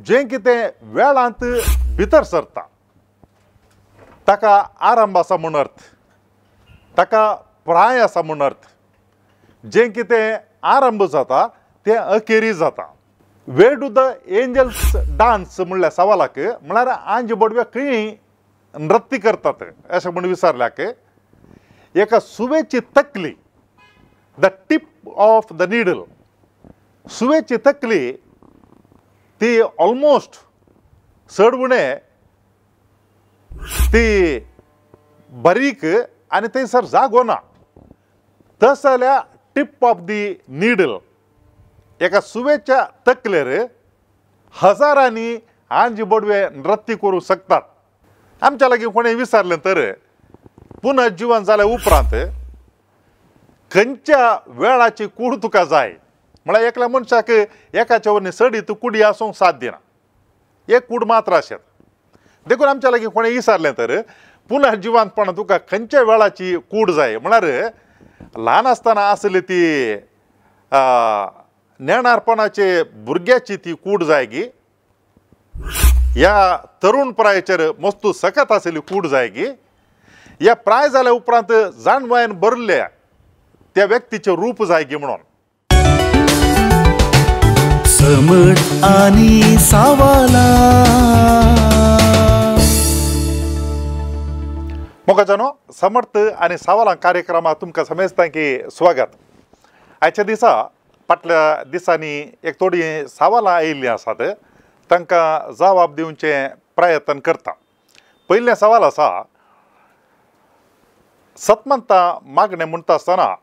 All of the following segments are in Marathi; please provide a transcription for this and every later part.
जे कितें वेळांत भितर सरता ताका आरंभ आसा म्हूण अर्थ, ताका प्राय आसा म्हूण अर्थ. जें कितें आरंभ जाता तें अखेरी जाता. वेर डू द एंजल्स डान्स म्हणल्या सवालाक म्हळ्यार आंज बडवे खंय नृत्य करतात अशें म्हूण विचारल्याक एका सुवेची तकली, the tip of the needle, सुवेची तकली ती ऑलमोस्ट चढवणे ती बारीक आनी थंयसर जागो ना. तस जाल्यार टीप ऑफ दी निडल एका सुवेच्या तकलेर हजारांनी आंज बडवे नृत्य करूं शकतात. आमच्या लागीं कोणें विचारलें तर पुनर्जीवन जाल्या उपरांत खंयच्या वेळाची कूड तुका जाय म्हळ्यार एकल्या मनशाक एकाच्या वरवीं चडीत कुडी आसूंक साध्य ना, एक कूड मात्र आसत. देखून आमच्या लागीं कोणें विचारलें तर पुनर्जीवनपणां तुका खंयच्या वेळाची कूड जाय म्हळ्यार ल्हान आसतना आसली ती नेणारपणाचे भुरग्याची ती कूड जाय गी, ह्या तरुण प्रायाचेर मस्तू सकत आसली कूड जाय गी, ह्या प्राय जाल्या उपरांत जाणवयान भरल्या त्या व्यक्तीचें रूप जाय गी म्हणून. समट आनी सावाला मोगाजानो समर्थ आनी सावलां कार्यक्रमात तुमकां समेस्तांकी स्वागत. आयच्या दिसा फाटल्या दिसांनी एक थोडी सावलां आयिल्लीं आसात, तांकां जबाब दिवचे प्रयत्न करता. पयलें सवाल आसा, सतमंतां मागणें म्हणटा आसतना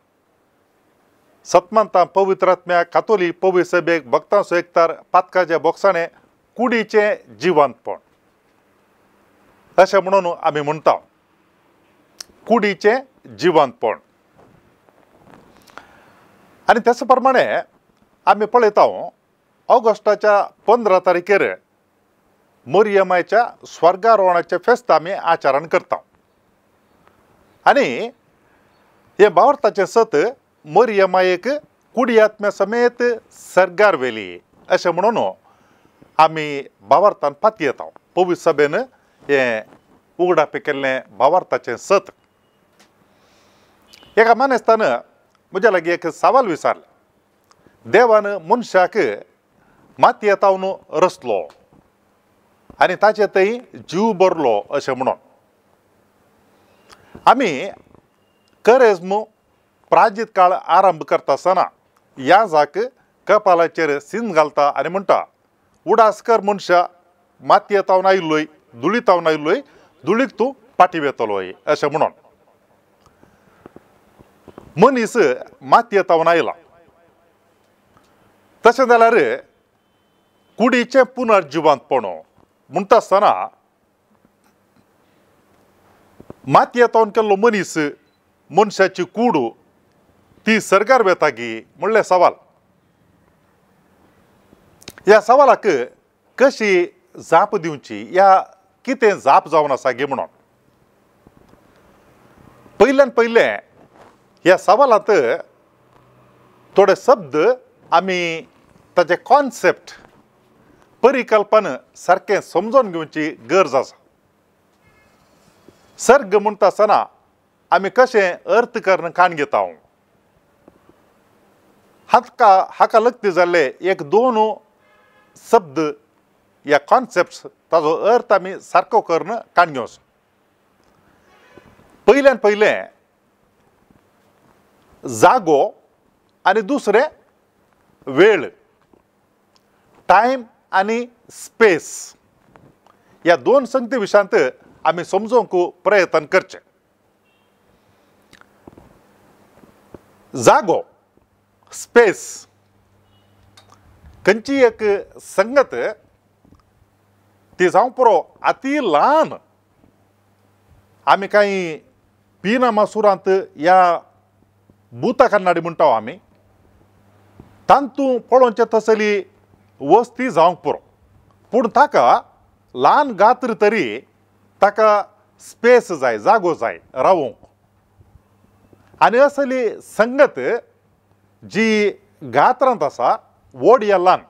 सतमंतां पवित्र आत्म्या कातोलीक पवित्र सभेक भक्तां सुयेक्तार पातकाचें बोगसाणें कुडीचें जिवंतपण अशें म्हणून आमी म्हणटा. कुडीचें जिवंतपण आनी तेच प्रमाणे आमी पळयता ऑगस्टाच्या 15 तारखेर मरियमाच्या स्वर्गारोहणाचें फेस्त आमी आचरण करता. आनी हे भावार्थाचें सत मरियमायेक कुडी आत्म्या समेत सर्गार व्हेली अशें म्हणून आमी भावार्थान पाती येता. पवित्र सभेन हें उगडापी केल्लें भावार्थाचें सत. एका मानेस्तान म्हज्या लागीं एक सवाल विचारलो. देवान मनशाक मातयेंतावन रचलो आनी ताचे थंय जीव भरलो अशें म्हणून. आमी करेज्म प्राजीत काळ आरंभ करता आसतना याजाक कपालाचेर सीन घालता आनी म्हणटा, उडास कर मनशा, मातयेंतावन आयिल्लोय, धुळीतावन आयिल्लोय, धुळीक तूं पाटी वेतलोय अशें म्हणून. मनीस मातयेंतावन आयला. तशें जाल्यार कुडीचें पुनर्जिवंतपण म्हणटा आसतना मातयेंतावन केल्लो मनीस, मनशाची कूड ती सर्गार वेता गी म्हणलें सवाल. ह्या सवालाक कशी जाप दिवची, या कितें जाप जावन आसा गे म्हणून. पयल्यान पयलें ह्या सवालांत थोडे शब्द आमी ताचे कॉन्सेप्ट परिकल्पना सारकें समजून घेवची गरज आसा. सर्ग म्हणटा आसतना आमी कशें अर्थ करून काण घेता. हाका लक्ती जाल्ले एक दोन शब्द या कॉन्सेप्ट ताजो अर्थ आमी सारको करून काण घेवचो. पयल्यान पयलें जागो आनी दुसरें वेळ, टायम आनी स्पेस, ह्या दोन संगती विशयांत आमी समजूंक प्रयत्न करचे. जागो, स्पेस, खंयची एक संगत ती जावं पुरो अति ल्हान. आमी कांय पिनामासुरांत ह्या भुता कन्नाडी म्हणटा आमी, तांतू पळोवचे तसली वस्ती जावंक पुरो, पूण ताका ल्हान गात्र तरी ताका स्पेस जाय, जागो जाय रावूंक. आनी असली संगत जी गात्रांत आसा व्हड या ल्हान,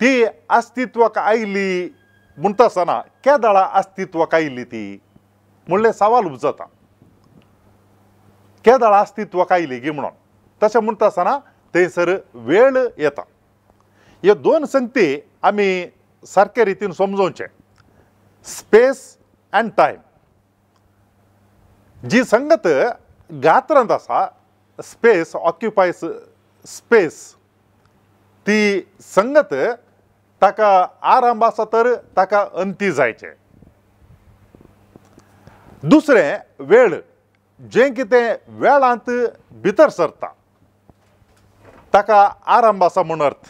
ती अस्तित्वाक आयली म्हणटा आसतना केदळा अस्तित्वाक आयली ती म्हणले सवाल उपजता केदळा अस्तित्वाक आयली गी म्हणून तशें म्हणटा आसतना थंयसर वेळ येता ह्यो दोन संगती आमी सारके रितीन समजोवचे स्पेस एंड टायम जी संगत गात्रांत आसा स्पेस ऑक्युपायज स्पेस ती संगत ताका आरंभ आसा तर ताका अंती जायचे दुसरें वेळ जें कितें वेळांत भितर सरता ताका आरंभ आसा म्हूण अर्थ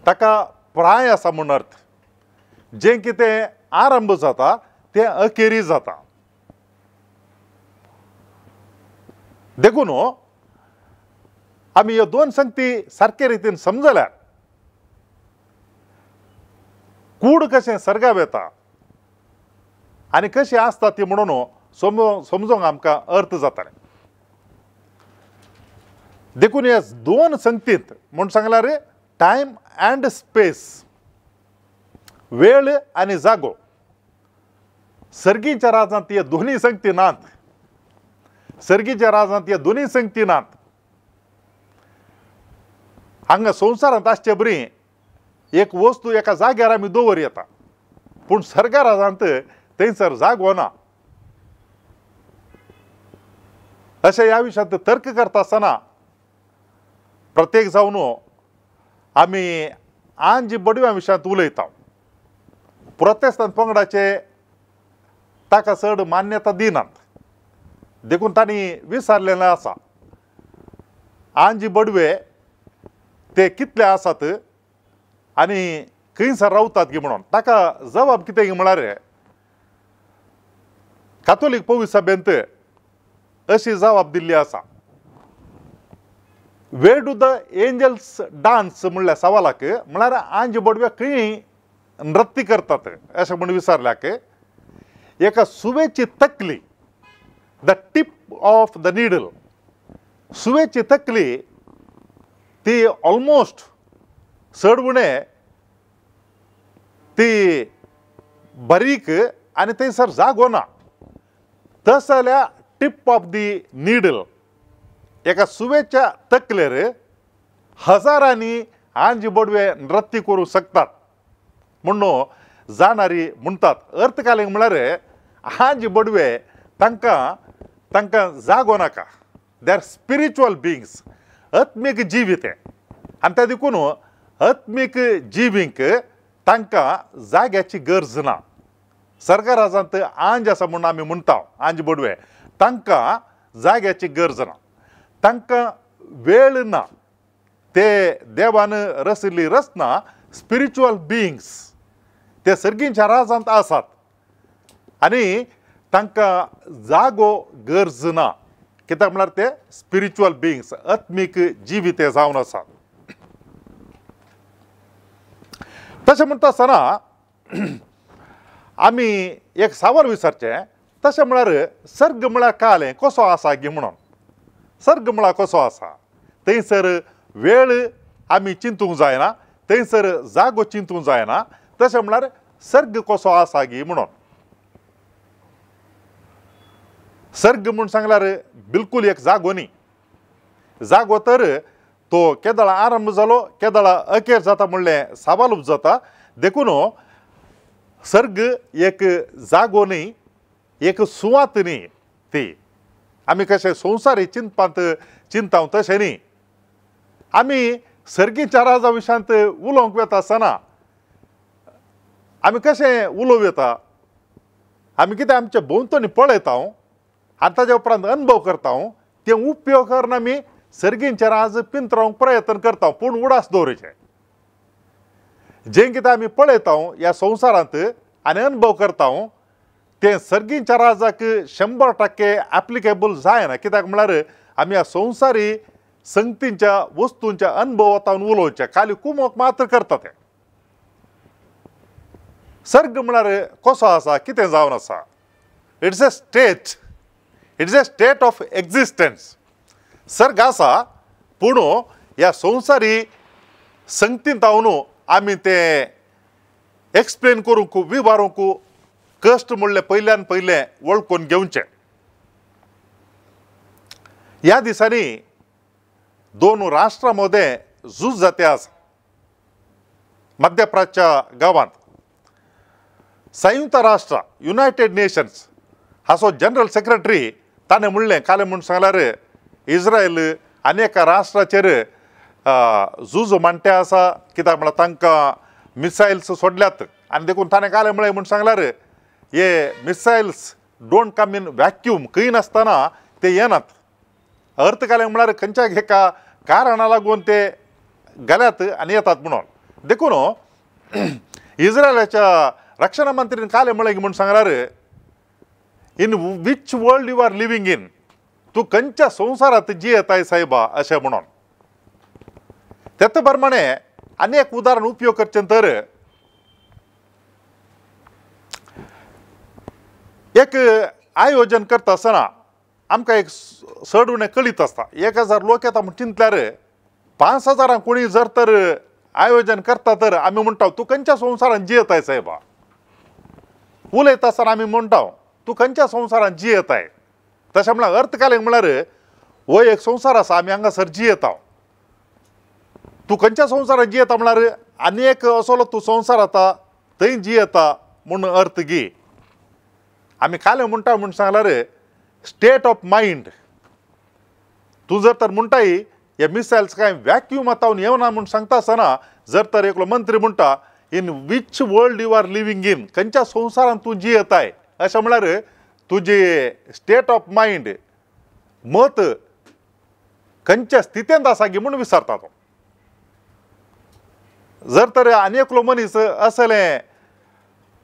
ताका प्राय आसा म्हूण अर्थ जें कितें आरंभ जाता तें अखेरी जाता देखून आमी ह्यो दोन संगती सारके रितीन समजल्यार कूड कशें सर्गाव येता आनी कशी आसता ती म्हणून समजोवंक आमकां अर्थ जातालें देखून ह्या दोन संगतींत म्हूण सांगल्यार टायम एंड स्पेस वेळ आनी जागो सर्गीच्या राजांत ह्या दोनी संगती नात सर्गीच्या राजांत ह्या दोनी संगती नात हांगा संवसारांत आसचे बरी एक वस्तू एका जाग्यार आमी दवर येता पूण सर्गा राजांत थंयसर जागो ना अशें ह्या विशयांत तर्क करता आसतना प्रत्येक जावन आमी आंज बडव्या विशयांत उलयता प्रोतेस्तांत पंगडाचे ताका चड मान्यता दिनात देखून तांणी विचारलेलें आसा आंज बडवे ते कितले आसात आनी खंयसर रावतात गी म्हणून ताका जबाब कितें गी म्हळ्यार कातोलीक पवित्र सभेंत अशी जबाब दिल्ली आसा वेर डू द एंजल्स डान्स म्हणल्या सवालाक म्हळ्यार आंज बडवे खंय नृत्य करतात अशें म्हूण विचारल्याक एका सुवेची तकली the tip of the needle सुवेची तकली ती ऑलमोस्ट चडवणे ती बारीक आनी थंयसर जागो ना तस जाल्यार टीप ऑफ दी निडल एका सुवेच्या तकलेर हजारांनी आंज बडवे नृत्य करूंक शकतात म्हणून जाणारी म्हणटात अर्थ कालीक म्हळ्यार आंज बडवे तांकां जागो नाका दे आर स्पिरिच्युअल बिंग्स आत्मीक जीव ते आनी त्या देखून आत्मीक जिवींक तांकां जाग्याची गरज ना सर्गा राजांत आंज आसा म्हणून आमी म्हणटा आंज बडवे तांकां जाग्याची गरज ना तांकां वेळ ना ते देवान रचिल्ली रचना स्पिरिच्युअल बिंग्स ते सर्गीच्या राजांत आसात आनी तांकां जागो गरज ना कित्याक म्हळ्यार ते स्पिरिच्युअल बिंग्स आत्मीक जिवी ते जावन आसात तशें म्हणटा आसतना आमी एक सवाल विचारचें तशें म्हळ्यार सर्ग म्हळ्यार कालें कसो आसा गी म्हणून सर्ग म्हळ्यार कसो आसा थंयसर वेळ आमी चिंतूंक जायना थंयसर जागो चिंतूंक जायना तशें म्हळ्यार सर्ग कसो आसा गी म्हणून सर्ग म्हूण सांगल्यार बिलकूल एक जागो न्ही जागो तर तो केदळा आरंभ जालो केदळा अखेर जाता म्हणलें सवाल उपजता देखून सर्ग एक जागो न्ही एक सुवात न्ही ती आमी कशें संवसारी चिंताव तशें न्ही आमी सर्गीच्या राजा विशयांत उलोवंक वेता आसतना आमी कशें उलोवं येता आमी कितें आमचे भोंवतणी पळयता आनी ताजे उपरांत अनुभव करता ते उपयोग करून आमी सर्गींचे राज पिंतरावंक प्रयत्न करता पूण उडास दवरचे जें कितें आमी पळयता ह्या संवसारांत आनी अनुभव करता तें सर्गींच्या राजाक 100% एप्लिकेबल जायना कित्याक म्हळ्यार आमी ह्या संवसारी संगतींच्या वस्तूंच्या अनुभवांतल्यान उलोवचें खाली कुमोक मात्र करता ते सर्ग म्हळ्यार कसो आसा कितें जावन आसा it's a state of existence सर्ग आसा पूण ह्या संवसारी संगतींत हांव आमी ते एक्सप्लेन करूंक विवरूंक कश्ट म्हणले पयल्यान पयले वळखून घेवचे. ह्या दिसांनी दोन राष्ट्रांमध्ये झूज जाते आसा. मध्यप्राच्या गांवांत संयुक्त राष्ट्र युनायटेड नेशन्स हाचो जनरल सेक्रेटरी ताणें म्हणलें काल म्हूण सांगल्यार इस्रायल अनेक राष्ट्राचेर झूज मांडटे आसा कित्याक म्हळ्यार तांकां मिसायल्स सोडल्यात आनी देखून ताणें काल म्हळें म्हूण सांगल्यार हे missiles don't come in vacuum खंय नासतना ते येनात. अर्थ कालें म्हळ्यार खंयच्या एका कारणाक लागून ते घाल्यात आनी येतात म्हणून. देखून इस्रायलाच्या रक्षण मंत्रीन काल म्हळें म्हूण सांगल्यार in which world you are living in तूं खंयच्या संवसारांत जियेताय सायबा अशें म्हणून. तेच प्रमाणे अनेक उदाहरण उपयोग करचें तर एक आयोजन करता आसतना आमकां एक चड उणें कळीत आसता. 1000 लोक येता म्हूण चिंतल्यार 5000 कोणी जर तर आयोजन करता तर आमी म्हणटा तूं खंयच्या संवसारांत जियेताय सायबा. उलयता आसतना आमी म्हणटा तूं खंयच्या संवसारांत जियेताय. तशें म्हळ्यार अर्थ कालें म्हळ्यार हो एक संवसार आसा आमी हांगासर जियेता. तूं खंयच्या संवसारांत जियेता म्हळ्यार आनी एक असलो तूं संवसार आसा थंय जियेता म्हूण अर्थ घे. आमी कालें म्हणटा म्हूण सांगल्यार स्टेट ऑफ मायंड. तूं जर तर म्हणटाय हे मिसायल्स कांय वॅक्युमांतावन येवना म्हूण सांगता आसतना जर तर एकलो मंत्री म्हणटा in which world you are living in खंयच्या संवसारांत तूं जियेताय अशें म्हळ्यार तुजे स्टेट ऑफ मायंड मत खंयच्या स्थितींत आसा गी म्हूण विचारता तो. जर तर आनी एकलो मनीस असलें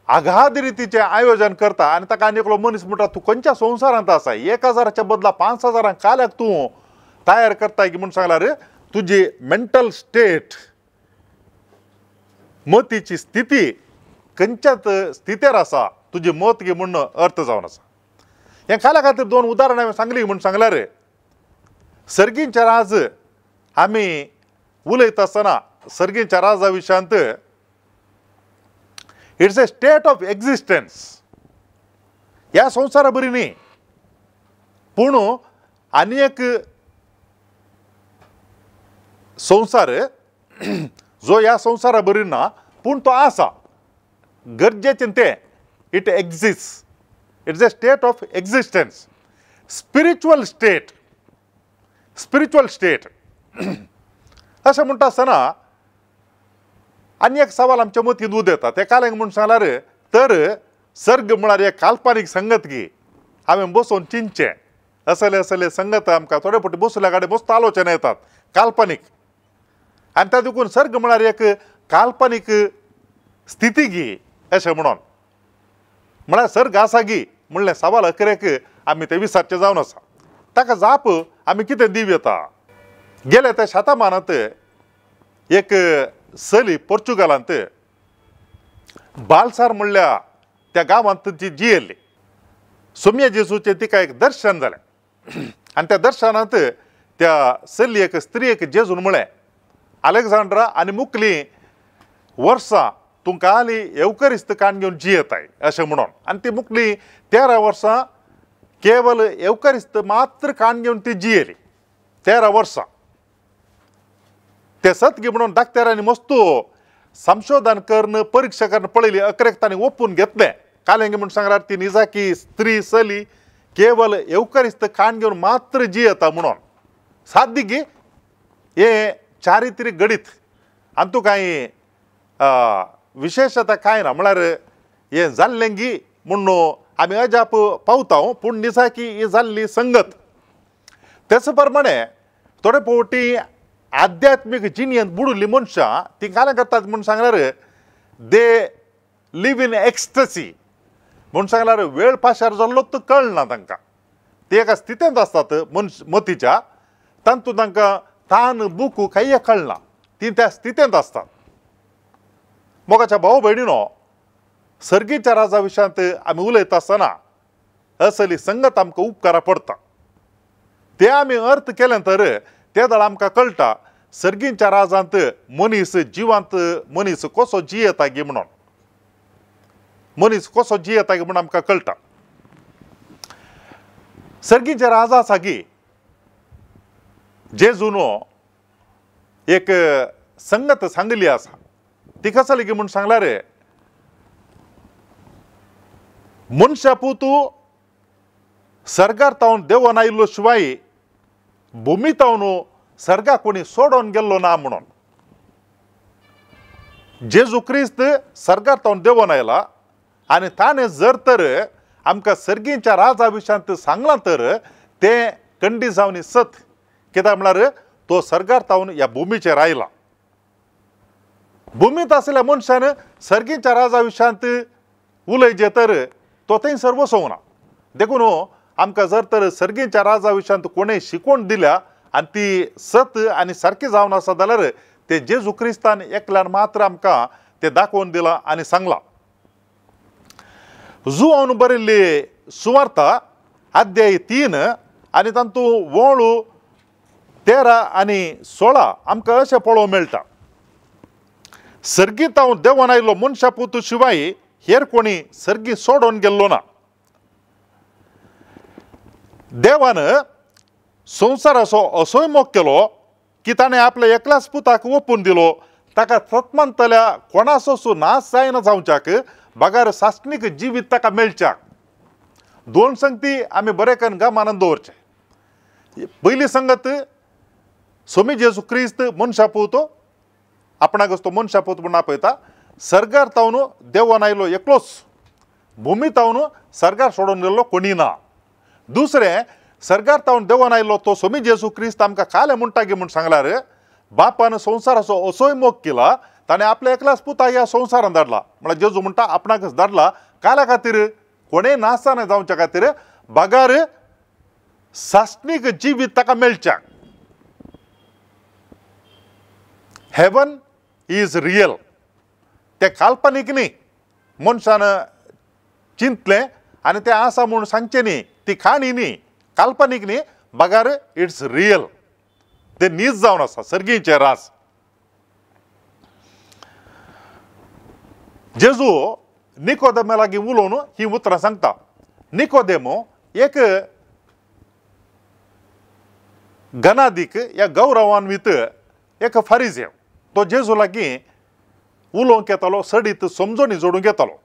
अगाध रितीचें आयोजन करता आनी ताका आनी एकलो मनीस म्हणटा तूं खंयच्या संवसारांत आसा 1000च्या बदला 5000 काल्याक तूं तयार करताय की म्हूण सांगल्यार तुजी मेंटल स्टेट मतीची स्थिती खंयच्याच स्थितीर आसा तुजी मत घे म्हूण अर्थ जावन आसा. हें काल्या खातीर 2 उदाहरणां हांवें सांगलीं म्हूण सांगल्यार सर्गींचे राज आमी उलयता आसतना सर्गींच्या राजा विशयांत it's a state of existence. ह्या संवसारा बरी न्ही पूण आनी एक संवसार जो ह्या संवसारा बरी ना पूण तो आसा गरजेचें तें it exist. It's a state of existence. Spiritual state अशें म्हणटा आसतना आनी एक सवाल आमच्या मतींत उदेता. ते कालें म्हूण सांगल्यार तर सर्ग म्हळ्यार एक काल्पनीक संगत गी हांवें बसून चिंतचें. असले संगत आमकां थोडे फावटी बसल्या गाडी मस्त आलोचना येतात काल्पनीक आनी त्या देखून सर्ग म्हळ्यार एक काल्पनीक स्थिती गी अशें म्हणून. म्हळ्यार सर्ग आसा गी म्हणलें सवाल अखेरेक आमी ते विचारचें जावन आसा. ताका जाप आमी कितें दिव येता. गेल्या त्या शतमानांत एक चली पोर्चुगालांत बालसार म्हणल्या त्या गांवांत ती जियेल्ली. सोम्या जेजूचें तिका एक दर्शन जालें आनी त्या दर्शनांत त्या चलयेक स्त्रियेक जेजून म्हळें आलेक्झांड्रा आनी मुखलीं वर्सां तुमकां हालीं येवकरिस्त काण घेवन जियेताय अशें म्हणून. आनी ती मुखलीं 13 वर्सां केवल येवकरिस्त मात्र काण घेवन ती जियेली 13 वर्सां. ते सत्य म्हणून डाक्टरांनी मस्त संशोधन करून परीक्षा करून पळयली अखेरेक तांणी ओपून घेतलें. कालें म्हणून सांगल्यार ती निजाकी स्त्री चली केवल येवकरिस्त काण घेवन मात्र जियेता म्हणून. साध्य गी हे चारित्रीक गणित आनी तूं कांय विशेशता कांय ना म्हळ्यार हें जाल्लें गी म्हणून आमी अजाप पावता पूण निजाकी ही जाल्ली संगत. तेच प्रमाणे थोडे फावटी आध्यात्मीक जिणेंत बुडिल्लीं मनशां ती कालें करतात म्हूण सांगल्यार दे लिव इन एक्स्टसी म्हूण सांगल्यार वेळ पाशार जाल्लो तो कळना तांकां. ते एका स्थितींत आसतात मतीच्या तातूंत तांकां तान बुकू कांय कळना ती त्या स्थितींत आसतात. मोगाच्या भाव भयणीनो सर्गीच्या राजा विशयांत आमी उलयता आसतना असली संगत आमकां उपकारा पडटा. ते आमी अर्थ केलें तर ते दळ आमकां कळटा सर्गींच्या राजांत मनीस जिवंत मनीस कसो जियेता गे म्हणून मनीस कसो जियेता गे म्हणून आमकां कळटा. सर्गींच्या राजा सागी जेजूनो एक संगत सांगली आसा. ती कसली गे म्हूण सांगल्यार मनशा पुतू सर्गार तावन देवान आयिल्लो शिवाय भुमी तावन सर्गा कोणी सोडून गेल्लो ना म्हणून. जेजू क्रिस्त सर्गार तावन देवान आयला आनी ताणें जर तर आमकां सर्गींच्या राजा विशयांत सांगलां तर तें खंडी जावन सत. कित्याक म्हळ्यार तो सर्गार तावन ह्या भुमीचेर आयला. भुमींत आसलेल्या मनशान सर्गींच्या राजा विशयांत उलयचे तर तो थंयसर वचोंक ना. देखून आमकां जर तर सर्गींच्या राजा विशयांत कोणें शिकवण दिल्या आनी ती सत आनी सारकी जावन आसा जाल्यार ते जेजू क्रिस्तान एकल्यान मात्र आमकां तें दाखोवन दिलां आनी सांगलां. जुआन बरयल्ली सुवार्ता अध्याय 3 आनी तातूंत वळू 13 आनी 16 आमकां अशें पळोवंक मेळटा. सर्गी तावन देवान आयिल्लो मनशा पुतू शिवाय हेर कोणी सर्गी सोडून गेल्लो ना. देवान संवसाराचो असोय मोग केलो की ताणें आपल्या एकल्याच पुताक ओपून दिलो ताका सतमंतल्या कोणाचो नाश जायना जावच्याक बागार सासणीक जिवीत ताका मेळच्याक. दोन संगती आमी बरे करून गमानंद दवरचे. पयली संगत सोमी जेजू क्रिस्त मनशा पुतो आपणाक तो मनशा पुत म्हणून आपयता. सर्गार तावन देवान आयलो एकलोच. भुमी तावन सर्गार सोडून गेल्लो कोणी ना. दुसरें सर्गार तावन देवान आयलो तो सोमी जेजू क्रिस्त आमकां काले म्हणटा गे म्हूण सांगल्यार बापान संवसाराचो असोय मोग केला ताणें आपल्या एकल्याच पुता ह्या संवसारांत धाडला. म्हळ्यार जेजू म्हणटा आपणाकच धाडला काल्या खातीर कोणेय नाश जावं जावच्या खातीर बागार सासणीक जिवीत ताका मेळच्याक. Heaven is real. ते काल्पनीक न्ही. मनशान चिंतलें आनी तें आसा म्हूण सांगचें न्ही. ती खाणी न्ही काल्पनीक न्ही बागार इट्स रियल. ते नीज जावन आसा सर्गींचे राज. जेजू निकोदेमा लागीं उलोवन ही उतरां सांगता. निकोदेमो एक गनादीक या गौरवान्वित एक फारिझेव. तो जेजू लागीं उलोवंक येतालो सडीत समजोणी जोडूंक येतालो.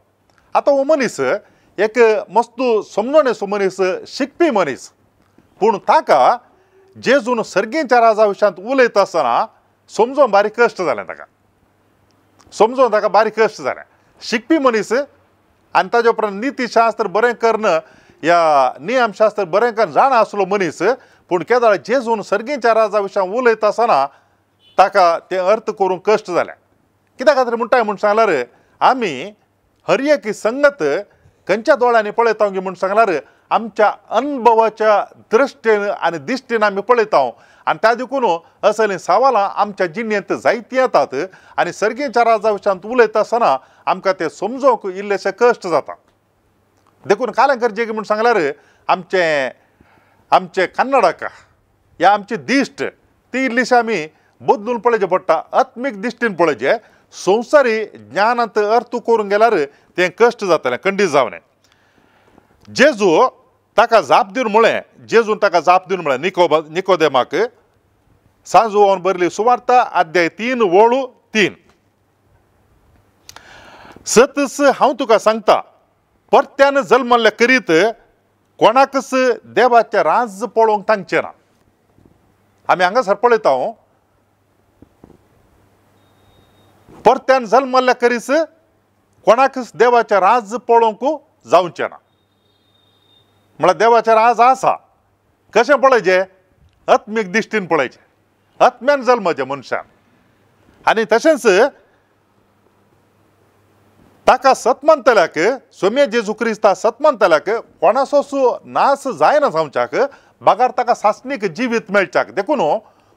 आतां हो मनीस एक मस्त समजोणेचो मनीस शिकपी मनीस. पूण ताका जेजून सर्गींच्या राजा विशयांत उलयता आसतना समजोवन बारीक कश्ट जालें. ताका समजोवन ताका बारीक कश्ट जालें. शिकपी मनीस आनी ताजे उपरांत नितीशास्त्र बरें करून या नियमशास्त्र बरें करून जाणा आसलो मनीस. पूण केदाळ जेजून सर्गींच्या राजा विशयांत उलयता आसतना ताका तें अर्थ करूंक कश्ट जालें. कित्या खातीर म्हणटाय म्हूण सांगल्यार आमी हर एक संगत खंयच्या दोळ्यांनी पळयता गे म्हूण सांगल्यार आमच्या अनुभवाच्या दृश्टेन आनी दिश्टेन आमी पळयता. आनी त्या देखून असलीं सवालां आमच्या जिणेंत जायतीं येतात आनी सर्गींच्या राजा विशयांत उलयता आसतना आमकां तें समजोवंक इल्लेशें कश्ट जाता. देखून कालें करचें म्हूण सांगल्यार आमचे कन्नडका ह्या आमची दिश्ट ती इल्लीशी आमी बदलून पळोवचें पडटा. आत्मीक दिश्टीन पळोवचें. संवसारी ज्ञानांत अर्थ करूंक गेल्यार तें कश्ट जातलें खंडीत जावनें. जेजू ताका जाप दिवन म्हळें जेजून ताका जाप दिवन म्हळें निकोदेमाक सांजोवन बरयल्ली सुवार्ता अध्याय 3 वळू 3. सतस हांव तुका सांगता परत्यान जल्मल्ल्या करीत कोणाकच देवाचें राज पळोवंक तांचें ना. आमी हांगासर पळयता परत्यान जल्मल्ल्या करीस कोणाकच देवाचें राज पळोवंक जावचें ना. म्हळ्यार देवाचें राज आसा. कशें पळयचें? आत्मीक दिश्टीन पळयचें. आत्म्यान जल्मचें मनशान. आनी तशेंच ताका सतमंतल्याक सोम्य जेजू क्रिस्ता सतमंतल्याक कोणाचो नाश जायना जावच्याक बागार ताका सासणीक जिवीत मेळच्याक. देखून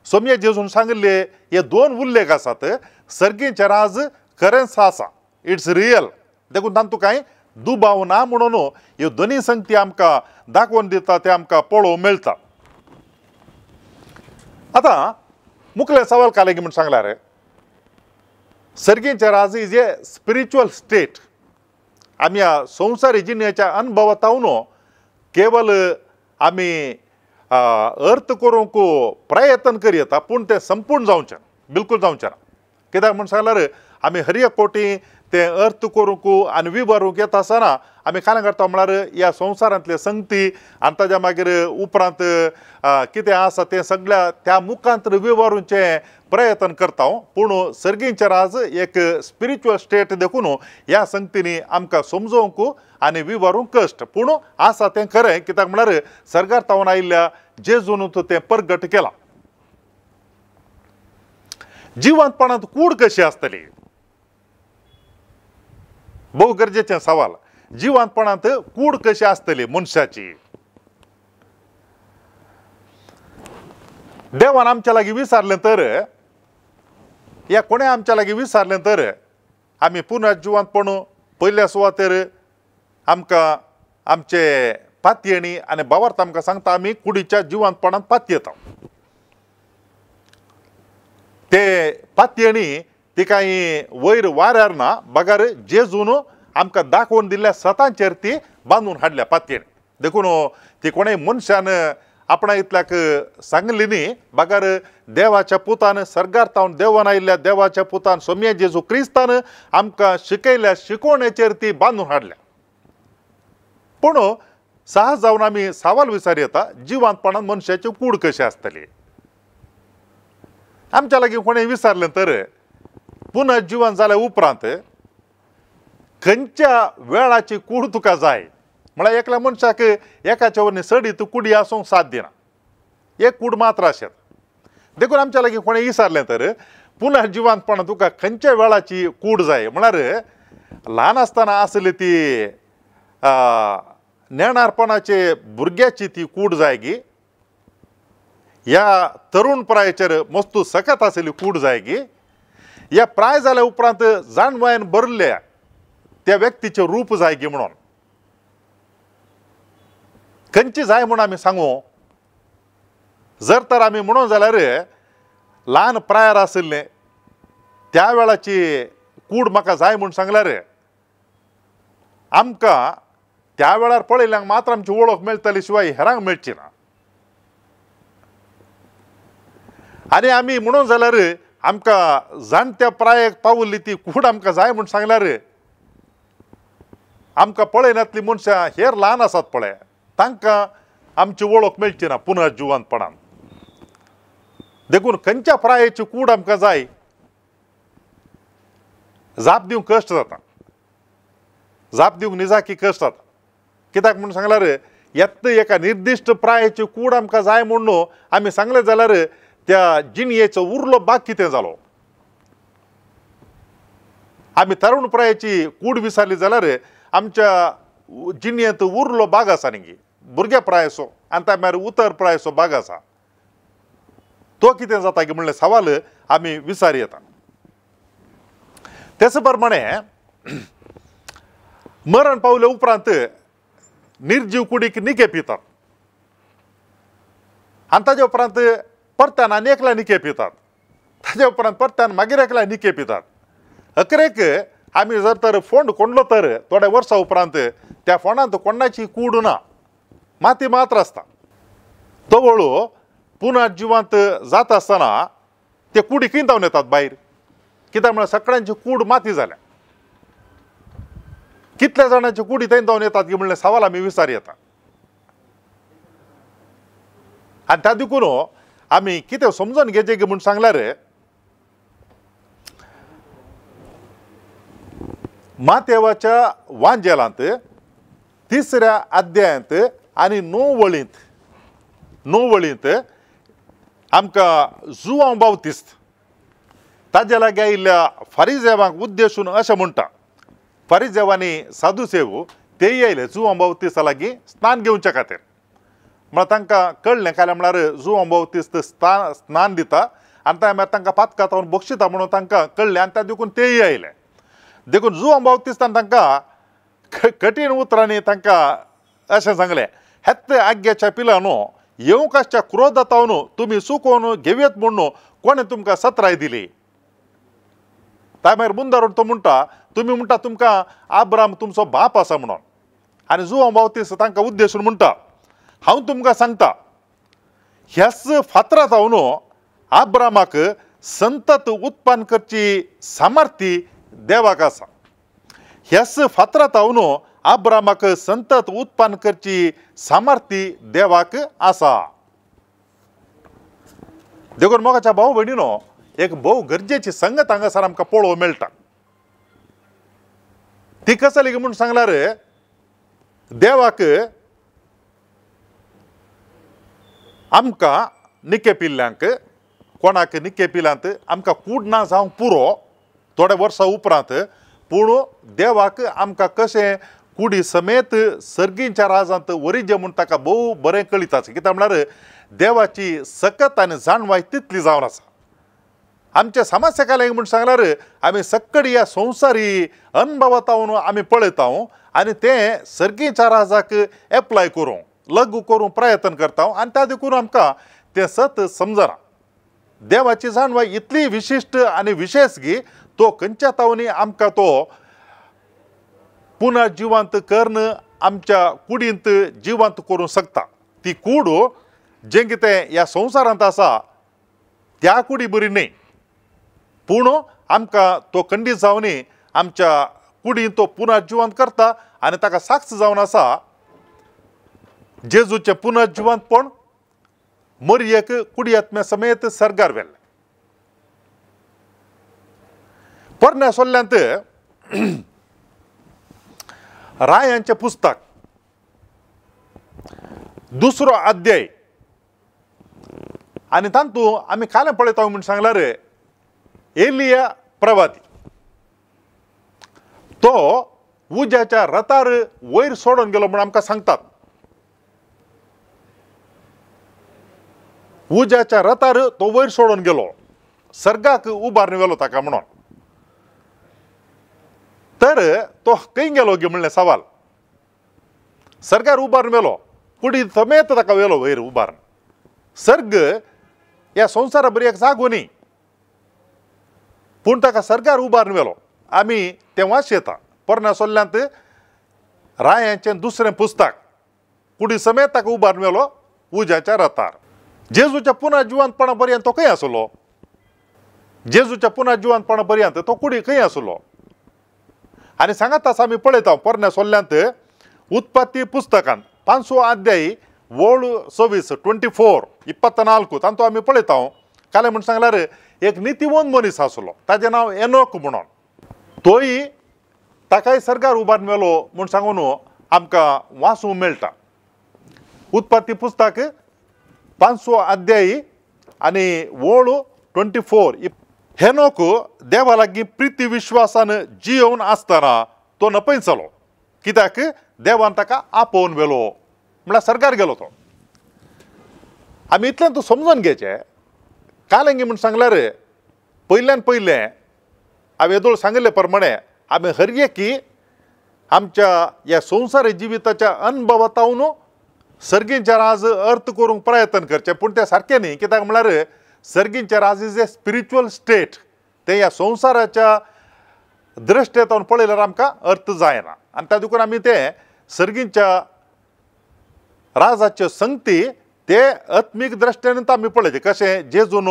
सोम्य जेजून सांगिल्ले हे दोन उल्लेख आसात. सर्गींचें राज खरेंच आसा. It's real. देखून तातूंत कांय दुबाव ना म्हणून ह्यो दोनी संगती आमकां दाखोवन दिता ते आमकां पळोवंक मेळटा. आतां मुखले सवाल कालेगी म्हणून सांगल्यार सर्गींचे राज इज ए स्पिरिच्युअल स्टेट. आम्ही संसारी जिणेच्या अनुभवातावन केवळ आम्ही अर्थ करूंक प्रयत्न करीत पूण ते संपूर्ण जावचें बिलकुल जावचें ना. कित्याक म्हणून सांगल्यार आमी हर एक कोटी ते अर्थ करूंक आनी विवरूंक येता आसतना आमी काय करता म्हळ्यार ह्या संवसारांतले संगती आनी ताज्या मागीर उपरांत कितें आसा तें सगळ्या त्या मुखांतर विवरूंचे प्रयत्न करता. पूण सर्गींचे राज एक स्पिरिच्युअल स्टेट देखून ह्या संगतींनी आमकां समजोवंक आनी विवरूंक कश्ट. पूण आसा तें खरें कित्याक म्हळ्यार सर्गार्थावन आयिल्ल्या जेजून तें परगट केलां. जिवंतपणांत कूड कशी आसतली बहु गरजेचें सवाल. जिवंतपणांत कूड कशी आसतली मनशाची. देवान आमच्या लागीं विचारलें तर या कोणें आमच्या लागीं विचारलें तर आमी पुनर्जिवंतपण पयल्या सुवातेर आमकां आमचे पातयेणी आनी भावार्थ आमकां सांगता आमी कुडीच्या जिवंतपणांत पातयेता. ते पातयेणी ती कांय वयर वाऱ्यार ना बगार जेजून आमकां दाखोवन दिल्ल्या सतांचेर ती बांदून हाडल्या पातयेणी. देखून ती कोणेय मनशान आपणा इतल्याक सांगली न्ही बगार देवाच्या पुतान सर्गार्थावन देवान आयिल्ल्या देवाच्या पुतान सोम्य जेजू क्रिस्तान आमकां शिकयल्या शिकोवणेचेर ती बांदून हाडल्या. पूण सहज जावन आमी सवाल विचार येता जिवंतपणांत मनशाची कूड कशी आसतली. आमच्या लागीं कोणें विचारलें तर पुनर्जीवन जाल्या उपरांत खंयच्या वेळाची कूड तुका जाय म्हळ्यार एकल्या मनशाक एकाच्या वरनी सडीत कुडी आसूंक साध्य ना. एक कूड मात्र आसत. देखून आमच्या लागीं कोणें विचारलें तर पुनर्जिवंतपणां तुका खंयच्या वेळाची कूड जाय म्हळ्यार ल्हान आसतना आसली ती नेणारपणाचे भुरग्याची ती कूड जाय गी ह्या तरुण प्रायाचेर मस्तू सकत आसली कूड जाय गी ह्या प्राय जाल्या उपरांत जाणवयान भरल्या त्या व्यक्तीचें रूप जाय गी म्हणून खंयची जाय म्हणून आमी सांगू. जर तर आमी म्हणून जाल्यार ल्हान प्रायार आशिल्लें त्या वेळाची कूड म्हाका जाय म्हणून सांगल्यार आमकां त्या वेळार पळयल्यांक मात्र आमची वळख मेळटली शिवाय हेरांक मेळची ना. आनी आमी म्हणून जाल्यार आमकां जाणट्या प्रायाक पावल्ली ती कूड आमकां जाय म्हणून सांगल्यार आमकां पळयनातलीं मनशां हेर ल्हान आसात पळय तांकां आमची वळख मेळची ना पुनर्जिवंतपणान. देखून खंयच्या प्रायाची कूड आमकां जाय जाप दिवंक कश्ट जाता. जाप दिवंक निजाकी कश्ट जाता. कित्याक म्हणून सांगल्यार येत्त एका निर्दिश्ट प्रायाची कूड आमकां जाय म्हणून आमी सांगलें जाल्यार त्या जिणयेचो उरलो भाग कितें जालो. आमी तरुण प्रायाची कूड विचारली जाल्यार आमच्या जिणयेंत उरलो भाग आसा न्ही भुरग्या प्रायाचो आनी त्या भायर उतर प्रायाचो भाग आसा तो कितें जाता की म्हणलें सवाल आमी विचार येता. तेच प्रमाणे मरण पावले उपरांत निर्जीव कुडीक निके पितात आनी ताजे उपरांत परत्यान आनी एकल्या निके पितात. ताजे उपरांत परत्यान मागीर एकल्या निके पितात. अकरेक आमी जर तर फोंड कोणलो तर थोड्या वर्सां उपरांत त्या फोंडांत कोणाची कूड ना माती मात्र आसता. तो वळू पुनर्जिवंत जाता आसतना ते कुडीक जावन येतात भायर. कित्याक म्हळ्यार सगळ्यांची कूड माती जाल्या. कितल्या जाणांची कुडी थंय जावन येतात की म्हणलें सवाल आमी विचार येता. आनी त्या देखून आमी कितें समजून घेवचें की म्हूण सांगल्यार मातेवाच्या वांजेलांत 3ऱ्या अध्यायांत आनी 9 वळींत आमकां जुआंव बावतिस्त ताजे लागीं आयिल्ल्या फारिजेवांक उद्देशून अशें म्हणटा. फारिजेवांनी सादुसेव तेय आयले जुआंव बावतिस्ता लागीं स्नान घेवचे खातीर. म्हळ्यार तांकां कळ्ळें काय म्हळ्यार जुआंव बावतिस्त स्नान दिता आनी त्या भायर तांकां पातकां तावन बक्षिता म्हणून तांकां कळ्ळें आनी त्या देखून तेय आयले. देखून जुआंव बावतिस्तान तांकां कठीण उतरांनी तांकां अशें सांगलें हेत्त आग्याच्या पिलांनो येवंक आसच्या क्रोधातावन तुमी सुकोवन घेवयेत म्हणून कोणे तुमकां सतराय दिली ताय मागीर मुंदारून तो म्हणटा तुमी म्हणटा तुमकां आब्राम तुमचो बाप आसा म्हणून आनी जुवांव बावतीस तांकां उद्देशून म्हणटा हांव तुमकां सांगता ह्याच फातरांत न्हू आब्रामाक संतत उत्पन्न करची सामर्थ्य देवाक आसा ह्याच फातरांत न्हू आब्रामाक संतत उत्पन्न करची सामर्थ्य देवाक आसा. देखून मोगाच्या भाऊ भयणीनो एक भोव गरजेची संगत हांगासर आमकां पळोवंक मेळटा. ती कसली म्हणून सांगल्यार देवाक आमकां निके पिल्ल्यांक कोणाक निके पिल्ल्यांत आमकां कूड ना जावंक पुरो थोड्या वर्सां उपरांत पूण देवाक आमकां कशें कुडी समेत सर्गींच्या राजांत वरिजे म्हूण ताका भोव बरें कळीत आसा. कित्याक म्हळ्यार देवाची सकत आनी जाणवाय तितली जावन आसा. आमचे समस्या काले म्हूण सांगल्यार आमी सक्कड ह्या संवसारी अनुभवांत आमी पळयता आनी ते सर्गींच्या राजाक एप्लाय करूं लागू करूं प्रयत्न करता आनी त्या देखून आमकां तें सत समजना. देवाची जाणवाय इतली विशिश्ट आनी विशेष की तो खंयच्या तावनी आमकां तो पुनः जिवंत कर्ण आमच्या कुडींत जिवंत करूं शकता. ती कूड जें कितें ह्या संवसारांत आसा त्या कुडी बरी न्ही पूण आमकां तो खंडीत जावनी आमच्या कुडींत तो पुनः जिवंत करता आनी ताका साक्ष जावन आसा जेजूचें पुनः जिवंतपण मरयेक कुडी आत्म्या समेत सर्गार व्हेल्लें. पोरण्या सोल्ल्यांत रायांचें पुस्तक 2रो अध्याय आनी तातूंत आमी कालें पळयता म्हूण सांगल्यार एलिया प्रवादी तो उज्याच्या रथार वयर सोडून गेलो म्हूण आमकां सांगतात. उज्याच्या रथार तो वयर सोडून गेलो सर्गाक उबारून गेलो ताका म्हणून. तर तो खंय गेलो गे म्हणलें सवाल. सर्गार उबारून गेलो कुडी समेत ताका वेलो वयर उबारून. सर्ग ह्या संवसारा बरी एक जागो न्ही पूण ताका सर्गार उबारून गेलो. आमी तें वाचयता पोरण्या सोल्ल्यांत रायांचें 2रें पुस्तक कुडी समेत ताका उबारून गेलो उज्याच्या रथार. जेजूच्या पुनः जिवंतपणा पर्यंत तो खंय आसलो. जेजूच्या पुनः जिवंतपणा पर्यंत तो कुडी खंय आसलो आनी सांगात आसा आमी पळयता पोरण्या सोल्ल्यांत उत्पत्ती पुस्तकांत 5वो अध्याय वोळ 26 24 24 तांतूंत आमी पळयता कालें म्हूण सांगल्यार एक नितीवंत मनीस आसलो ताचें नांव एनोक म्हणून. तोय ताकाय सर्गार उबारून गेलो म्हूण सांगून आमकां वाचूंक मेळटा. उत्पत्ती पुस्तक 5वो अध्याय आनी वोळ 24 हेनोक देवा लागीं प्रिती विश्वासान जियोवन आसतना तो नपयसलो कित्याक देवान ताका आपोवन गेलो म्हळ्यार सर्गार गेलो तो. आमी इतल्यान तूं समजून घेवचें कालेंगी म्हूण सांगल्यार पयल्यान पयलें हांवें येदोळ सांगिल्ले प्रमाणे आमी हर एकी आमच्या ह्या संवसारी जिविताच्या अनुभवांत सर्गींचे राज अर्थ करूंक प्रयत्न करचे पूण तें सारकें न्ही. कित्याक म्हळ्यार सर्गींचे राज इज ए स्पिरिच्युअल स्टेट. तें ह्या संवसाराच्या दृश्टेंतून पळयल्यार आमकां अर्थ जायना आनी त्या देखून आमी ते सर्गींच्या राजाच्यो संगती ते आत्मीक दृश्टेंत आमी पळयचे. कशें जेजून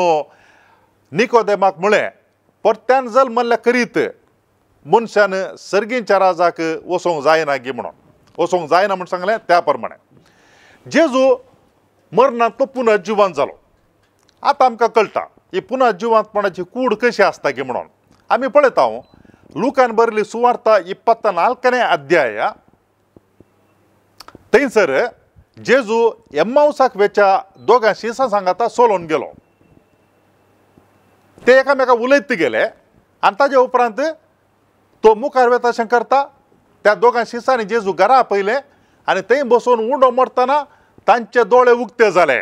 निकोदेमाक म्हळें परत्यान जल्मल्ल्या करीत मनशान सर्गींच्या राजाक वचोंक जायना गे म्हणून वचोंक जायना म्हूण सांगलें. त्या प्रमाणे जेजू मरणांत तो पुनः जिवंत जालो. आतां आमकां कळटा ही पुनः जिवंतपणाची कूड कशी आसता गे म्हणून. आमी पळयता लुकान बरयल्ली सुवार्ता 24वें अध्याय थंयसर जेजू एम्माउसाक वेच्या दोगां शिसां सांगाता सोलोवन गेलो. ते एकामेका उलयत गेले आनी ताजे उपरांत तो मुखार वेता अशें करता. त्या दोगां शिसांनी जेजू घरा आपयलें आनी थंय बसून उंडो मोडटना तांचे दोळे उक्ते जाले.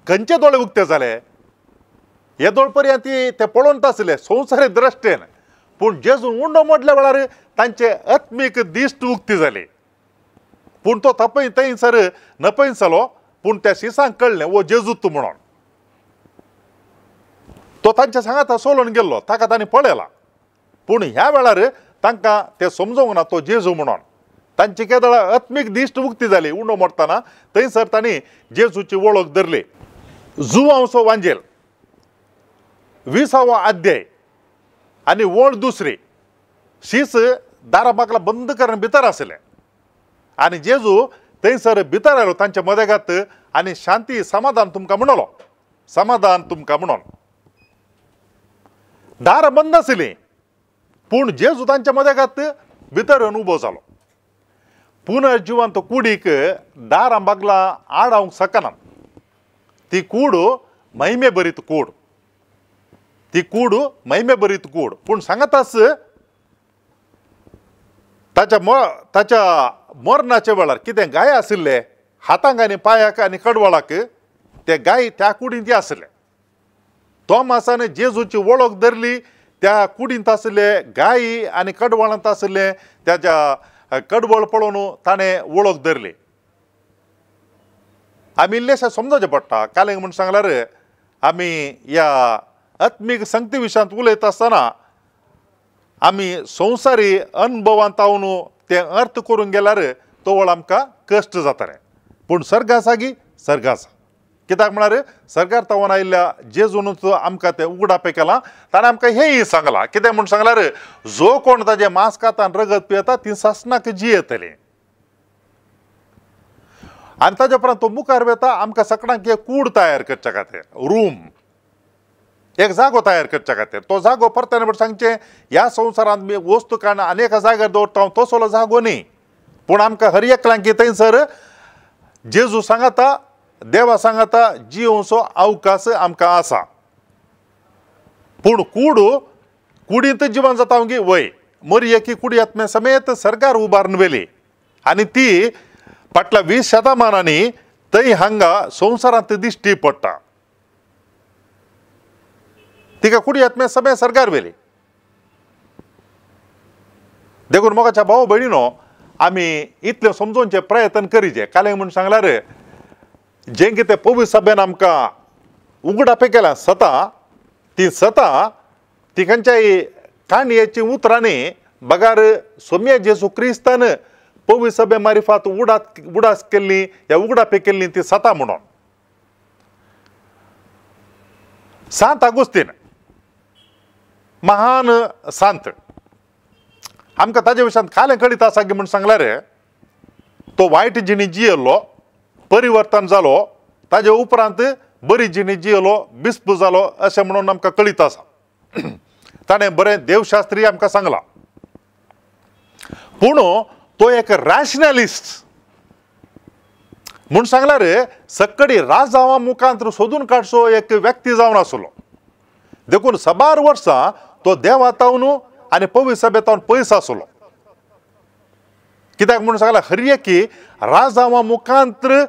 खंयचे दोळे उक्ते जाले येदोळ पर्यंत ते पळोवन आसले संवसारी दृश्टेन पूण जेजून उंडो मोडल्या वेळार तांचे आत्मीक दिश्ट उक्ती जाली. पूण तो थंयसर नपयसलो पूण त्या शिसांक कळ्ळें वो जेजूत म्हणून. तो तांच्या सांगाता सोलून गेल्लो ताका तांणी पळयला पूण ह्या वेळार तांकां ते समजोंक ना तो जेजू म्हणून तांची केदळ आत्मीक दिश्ट उक्ती जाली उंडो मोडटाना थंयसर तांणी जेजूची वळख धरली जुवांवचो वांजेल 20वा अध्याय आनी वळ दुसरी शीस दारां बाकलां बंद करून भितर आसले आनी जेजू थंयसर भितर आयलो तांच्या मदेगात आनी शांती समाधान तुमकां म्हणलो समाधान तुमकां म्हणून दारां बंद आसलीं पूण जेजू तांच्या मदेगात भितर येवन उबो जालो पुनर्जिवंत कुडीक दारां बागलां आडावंक शकना ती कूड महिमे भरीत कूड ती कूड महिमे भरीत कूड पूण सांगतास ताच्या मरणाच्या वेळार कितें गाय आशिल्ले हातांक आनी पांयाक आनी कडवळाक ते गाय त्या कुडींत आसले तोमासान जेजूची वळख धरली त्या कुडींत आसले गायी आनी कडवळांत आसले त्याच्या कडवळ पळोवन ताणें वळख धरली आमी इल्लेशें समजोवचें पडटा कालेंक म्हूण सांगल्यार आमी ह्या आत्मीक संगती विशयांत उलयता आसतना आमी संवसारी अनुभवांत तावन तें अर्थ करून गेल्यार तो वेळ आमकां कश्ट जाताले पूण सर्ग आसा गी सर्ग आसा कित्याक म्हळ्यार सर्गार तावन आयिल्ल्या जेजूनच आमकां तें उगडापे केलां ताणें आमकां हेंय सांगलां कितें म्हूण सांगल्यार जो कोण ताजें मांस खाता आनी रगत पियेता ती सासणाक जियेतली आनी ताजे उपरांत तो मुखार वेता आमकां सगळ्यांक एक कूड तयार करचे खातीर रूम एक जागो तयार करचे खातीर तो जागो परताने म्हण सांगचें ह्या संवसारांत मी वस्तू काण अनेक जाग्यार दवरता तसलो जागो न्ही पूण आमकां हर एकल्यांक थंयसर जेजू सांगता देवा सांगता जिवचो अवकाश आमकां आसा पूण कुडींत जिवन जाता गी वय मरी एकी कुडी आत्मे समेत सरकार उबारून वेली आनी ती फाटल्या 20 शतमानांनी थंय हांगा संवसारांत दिश्टी पडटा तिका कुडी आत्मे समेत सरकार वेली देखून मोगाच्या भाव भयणीनो आमी इतलें समजोवचे प्रयत्न करीचे कालें म्हूण सांगल्यार जें कितें पवित्र सभेन आमकां उगडापे केल्या सता ती खंयच्याय काणयेची उतरांनी बगार सोम्य जेजू क्रिस्तान पवित्र सभे मारिफात उडास केल्ली ह्या उगडापे केल्ली ती सता म्हणून सांत आगुस्तीन महान सांत आमकां ताजे विशयांत कालें कळीत आसा की म्हूण सांगल्यार तो वायट जिणी जियेल्लो परिवर्तन जालो ताजे उपरांत बरी जिणी जियेलो बिस्प जालो अशें म्हणून आमकां कळीत आसा ताणें बरें देवशास्त्री आमकां सांगलां पूण तो एक रॅशनलिस्ट म्हूण सांगल्यार सक्कडी राजजांवा मुखांत सोदून काडचो एक व्यक्ती जावन आसलो देखून सबार वर्सां तो देवातावन आनी पवित्र सभेतावन पयस आसलो कित्याक म्हूण सांगल्यार हर एकी राजजांवा मुखांत्र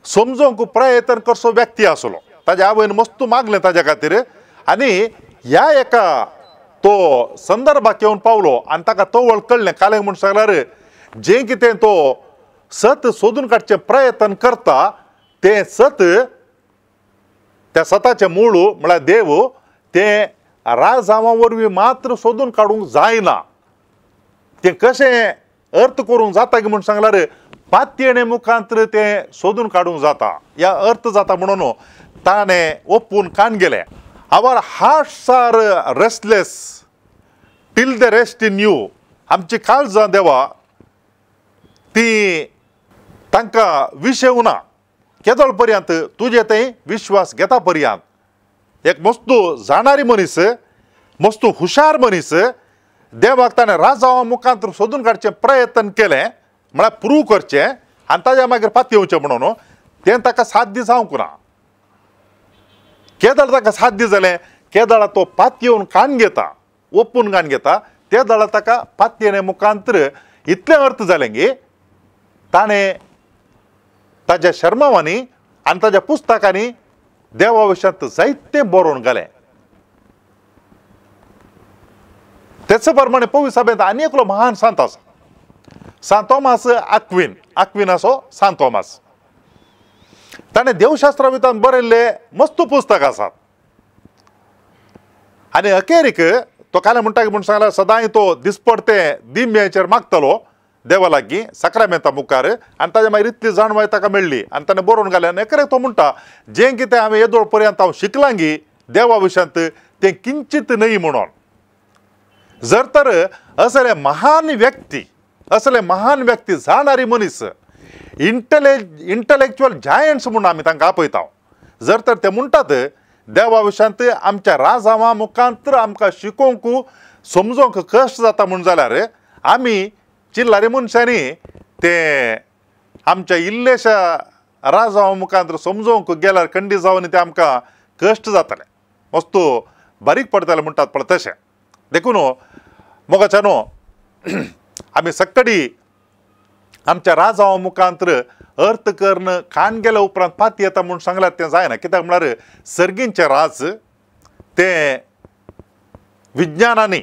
समजोवंक प्रयत्न करचो व्यक्ती आसलो ताज्या आवयन मस्तू मागलें ताज्या खातीर आनी ह्या एका तो संदर्भाक येवन पावलो आनी ताका तो वळ कळ्ळें कालें म्हूण सांगल्यार जें कितें तो सत सोदून काडचे प्रयत्न करता तें सत त्या सताचें मूळ म्हळ्यार देव तें राजजांवा वरवीं मात्र सोदून काडूंक जायना तें कशें अर्थ करूंक जाता की म्हूण सांगल्यार पातयेणे मुखांत्र तें सोदून काडूंक जाता ह्या अर्थ जाता म्हणून ताणें ओपून कान गेलें our hearts are restless till the rest in you आमची काळजां देवा ती तांकां विशेवना केदोळ पर्यंत तुजे थंय विश्वास घेता पर्यंत एक मस्तू जाणारी मनीस मस्तू हुशार मनीस देवाक ताणें राजजांवा मुखांत्र सोदून काडचें प्रयत्न केलें म्हळ्यार प्रूव करचें आनी ताज्या मागीर पात येवचें म्हणून तें ताका साध्य जावंक ना केदळ ताका साध्य जालें केदळा तो पात येवन कान घेता ओपून कान घेता ते दळा ताका पात येणे मुखांत्र इतलें अर्थ जालें गे ताणें ताज्या शर्मावांनी आनी ताज्या पुस्तकांनी देवा विशयांत जायतें बरोवन घालें तेच प्रमाणे पवित्र सभेंत आनी एकलो महान सांत आसा सांत थॉमस आक्विन असो सांत थॉमस ताणें देवशास्त्रा भितर बरयल्ले मस्त पुस्तक आसात आनी अखेरीक तो काले म्हणटा की म्हूण सांगला सदांय तो दिसपड ते दिम्याचेर मागतलो देवा लागीं सक्रामेंता मुखार आनी ताज्या मागीर इतली जाणवाय ताका मेळ्ळी आनी ताणें बरोवन घालें आनी एकेरे तो म्हणटा जें कितें हांवें येदोळ पर्यंत हांव शिकलां गी देवा विशयांत तें किंचित न्हय म्हणून. जर तर असले महान व्यक्ती जाणारी मनीस इंटलेक्च्युअल जायंट्स म्हणून आमी तांकां आपयता. जर तर ते म्हणटात देवा विशयांत आमच्या राजावा मुखांतर आमकां शिकोवंक समजोवंक कश्ट जाता म्हूण जाल्यार आमी चिल्लारी मनशांनी ते आमच्या इल्लेशा राजावा मुखांतर समजोवंक गेल्यार खंडी जावन ते आमकां कश्ट जातले मस्तू बारीक पडटले म्हणटात पळय तशें. देखून मोगाच्यानो आमी सक्कडी आमच्या राजावा मुखांतर अर्थ कर्ण खाण गेल्या उपरांत पाती येता म्हूण सांगल्यार तें जायना. कित्याक म्हळ्यार सर्गींचें राज तें विज्ञानांनी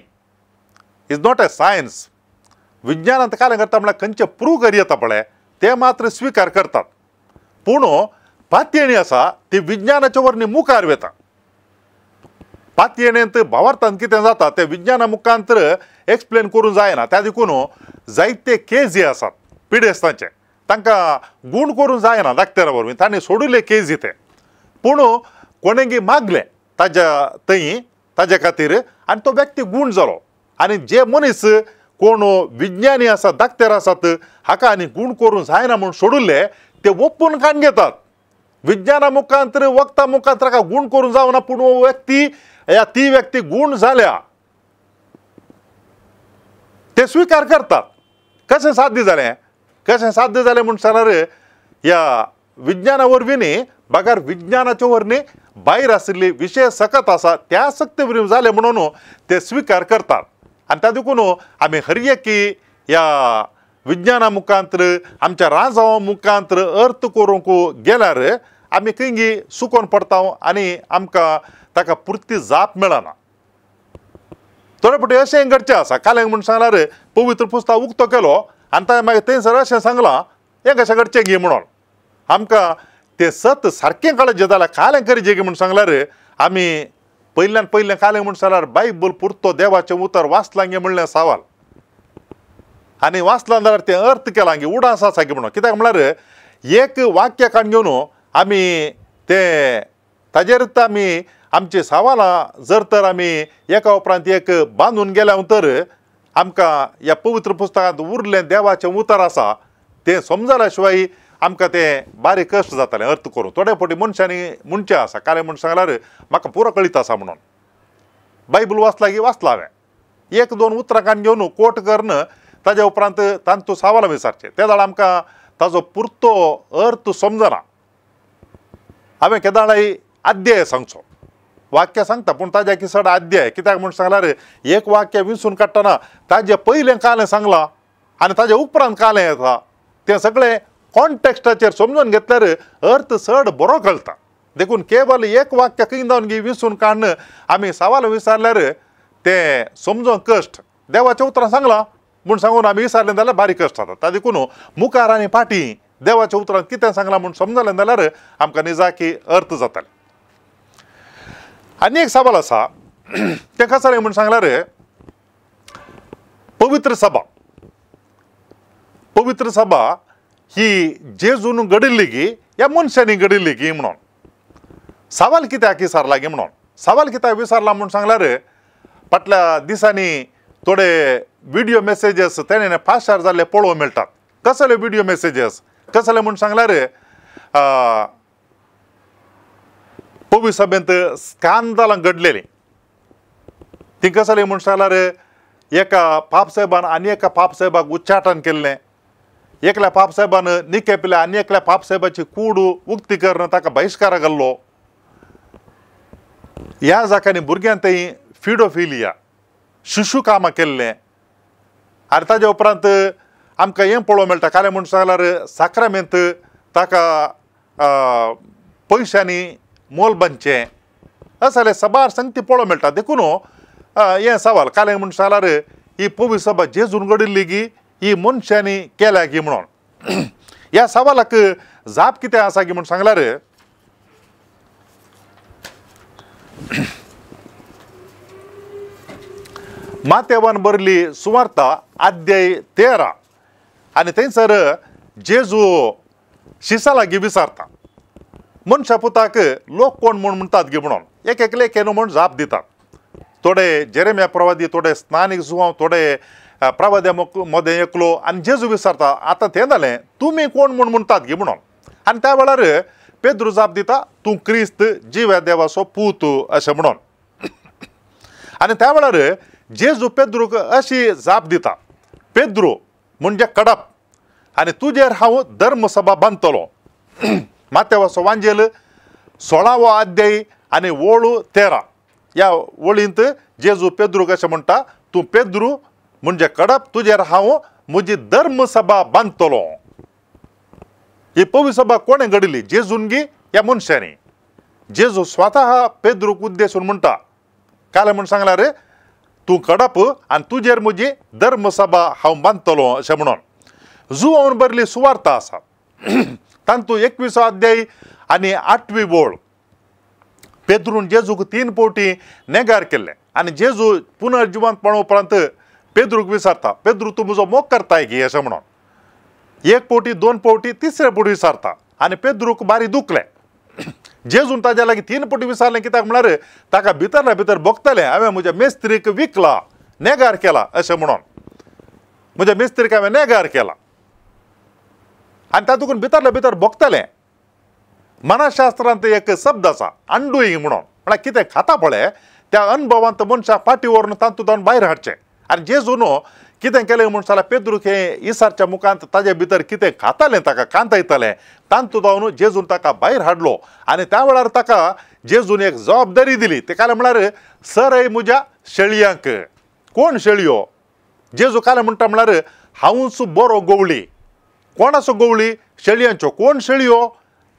इज नॉट ए सायन्स. विज्ञानांत कालें करता म्हळ्यार खंयचें प्रूव करी येता पळय ते मात्र स्विकार करतात. पूण पातयेणी आसा ती विज्ञानाच्या वरणी मुखार वता. पातयेणेंत भावार्थांत कितें जाता तें विज्ञाना मुखांतर एक्सप्लेन करूं जायना. त्या देखून जायते केजी आसात पिडेस्तांचे तांकां गूण करूं जायना दाक्तेरा वरवीं तांणी सोडिल्ले केजी ते. पूण कोणेंगी मागलें ताजे खातीर आनी तो व्यक्ती गूण जालो. आनी जे मनीस कोण विज्ञानी आसात दाक्तेर आसात हाका आनी गूण करूं जायना म्हूण सोडिल्ले ते ओपून काण घेतात. विज्ञाना मुखांतर वखदा मुखांतर ताका गूण करूं जावना पूण ती व्यक्ती गूण जाल्या ते स्विकार करतात. कशें साध्य जालें म्हूण सांगल्यार ह्या विज्ञाना वरवीं न्ही बागार विज्ञानाच्या वरवीं भायर आशिल्ली विशय सकत आसा त्या सक्ते वरवीं जालें म्हणून ते स्विकार करतात. आनी त्या देखून आमी हर एकी ह्या विज्ञाना मुखांतर आमच्या राजावा मुखांतर अर्थ करूंक गेल्यार आमी खंयी सुकोवन पडटा आनी आमकां ताका पुर्ती जाप मेळना. थोडे फावटी अशें घडचें आसा कालें म्हूण सांगल्यार पवित्र पुस्तक उक्तो केलो आनी ताणें मागीर थंयसर अशें सांगलां हें कशें घडचें गी म्हणून. आमकां तें सत सारकें कळचें जाल्यार कालें करचें गी म्हूण सांगल्यार आमी पयल्यान पयलें कालें म्हूण सांगल्यार बायबल पुरतो देवाचें उतर वाचलां गे म्हणलें सवाल आनी वाचलां जाल्यार तें अर्थ केलां गे उडास आसा गे म्हणून. कित्याक म्हळ्यार एक वाक्य काण घेवन आमी तें ताजेर आमी आमची सवालां जर तर आमी एका उपरांत एक बांदून गेल्या तर आमकां ह्या पवित्र पुस्तकांत उरलें देवाचें उतर आसा तें समजल्या शिवाय आमकां तें बारीक कश्ट जातालें अर्थ करूं. थोडे फावटी मनशांनी म्हणचें आसा कालें म्हूण सांगल्यार म्हाका पुरो कळीत आसा म्हणून बायबल वाचला की वाचला हांवें एक दोन उतरां काण घेवन कोट करून ताज्या उपरांत तांतूं सवालां विचारचें ते जाल्यार आमकां ताजो पुरतो अर्थ समजना. हांवें केदाळाय अध्याय सांगचो वाक्य सांगता पूण ताज्या किसड अध्याय कित्याक म्हूण सांगल्यार एक वाक्य विंचून काडटना ताजें पयलें कालें सांगलां आनी ताजे उपरांत कालें येता तें सगळें कॉन्टेक्स्टाचेर समजून घेतल्यार अर्थ चड बरो कळटा. देखून केवल एक वाक्य खंय जावन विंचून काडून आमी सवाल विचारल्यार तें समजोवंक कश्ट. देवाचें उतरां सांगलां म्हूण सांगून आमी विचारलें जाल्यार बारीक कश्ट जाता. त्या देखून मुखार आनी फाटीं देवाच्या उतरांत कितें सांगलां म्हूण समजलें जाल्यार आमकां निजाकी अर्थ जाताले. आनी एक सवाल आसा तें कशें जालें म्हूण सांगल्यार पवित्र सभा ही जेजून घडिल्ली गी ह्या मनशांनी घडिल्ली गी म्हणून. सवाल कित्याक विचारला गे म्हणून सवाल कित्याक विचारला म्हूण सांगल्यार फाटल्या दिसांनी थोडे विडियो मेसेजीस तेणें फास्टार जाल्ले पळोवंक मेळटात. कसले विडियो मेसेजीस कसले म्हूण सांगल्यार पवित्र सभेंत स्कॅन्डलां घडलेलीं ती कसली म्हूण सांगल्यार एका पाप साहेबान आनी एका पाप साहेबाक उच्चाटन केल्लें. एकल्या पाप साहेबान निकेपल्या आनी एकल्या पाप साहेबाची कूड उक्ती करून ताका बहिश्कार घाल्लो. ह्या जाग्यांनी भुरग्यांतय फिडोफिलिया शिशु कामां केल्लें. आनी ताजे उपरांत आमकां हें पळोवंक मेळटा कालें म्हूण सांगल्यार साक्रामेंत ताका पयशांनी मोल बांदचें असले सबार संगती पळोवंक मेळटा. देखून हें सवाल कालें म्हूण सांगल्यार ही पवित्र सभा जेजून घडिल्ली गी ही मनशांनी केल्या गी म्हणून. ह्या सवालाक जाप कितें आसा गी म्हूण सांगल्यार मातेवान बरली सुवार्ता अध्याय 13 आणि थंयसर जेजू शिसाला गी विचारता मनशा पुताक लोक कोण म्हूण म्हणटात गे म्हणून एक एकले केनो म्हूण जाप दितात. थोडे जेरेमिया प्रवादी, थोडे स्थानीक जुवांव, थोडे प्रवाद्या मध्ये एकलो आनी जेजू विचारता आतां तें जालें तुमी कोण म्हूण म्हणटात गे म्हणून. आनी त्या वेळार पेद्रू जाप दिता तूं क्रिस्त जिव्या देवाचो पूत अशें म्हणून. आनी त्या वेळार जेजू पेद्रूक अशी जाप दिता पेद्रू म्हणजे कडप आनी तुजेर हांव धर्मसभा बांदतलो. मातेवाचो वांजेल 16वो अध्याय आनी वळू 13 ह्या वळींत जेजू पेद्रूक अशें म्हणटा तूं पेद्रू म्हणजे कडप तुजेर हांव म्हजी धर्मसभा बांदतलो. ही पवित्र सभा कोणें घडली? जेजून गी ह्या मनशांनी. जेजू स्वता पेद्रूक उद्देशून म्हणटा काले म्हूण सांगल्यार तूं कडप आनी तुजेर म्हजी धर्मसभा हांव बांदतलो अशें म्हणून. जुवांवन बरली सुवार्ता आसा तातूंत 21 अध्याय आनी 8वी वळ. पेद्रून जेजूक 3 फावटी नेगार केल्लें आनी जेजू पुनर्जिवंतपणा उपरांत पेद्रूक विचारता पेद्रू तूं म्हजो मोग करताय गी अशें म्हणून. 1 फावटी 2 फावटी 3रे फावटी विचारता आनी पेद्रूक बारी दुखलें. जेजून ताज्या लागीं 3 फावटी विचारलें कित्याक म्हळ्यार ताका भितरल्या भितर भोगतलें हांवें म्हज्या मेस्त्रीक विकला नेगार केला अशें म्हणून. म्हज्या मेस्त्रीक हांवें नेगार केला आनी तातूंत भितरल्या भितर भोगतलें. मनशास्त्रांत एक शब्द आसा अनडुईंग म्हणून म्हळ्यार कितें खाता पळय त्या अनुभवांत मनशाक फाटी व्हरून तातूंत भायर हाडचें. आनी जेजून कितें केलें म्हूण जाल्यार पेद्रूक हे इसारच्या मुखांत ताजे भितर कितें खातालें ताका कांतयतालें तातूंत जेजून ताका भायर हाडलो. आनी त्या वेळार ताका जेजून एक जबाबदारी दिली. ते काले म्हळ्यार सरय म्हज्या शेळयांक. कोण शेळयो? जेजू काले म्हणटा म्हळ्यार हांवूच बरो गवळी. कोणाचो गवळी? शेळयांच्यो. कोण शेळयो?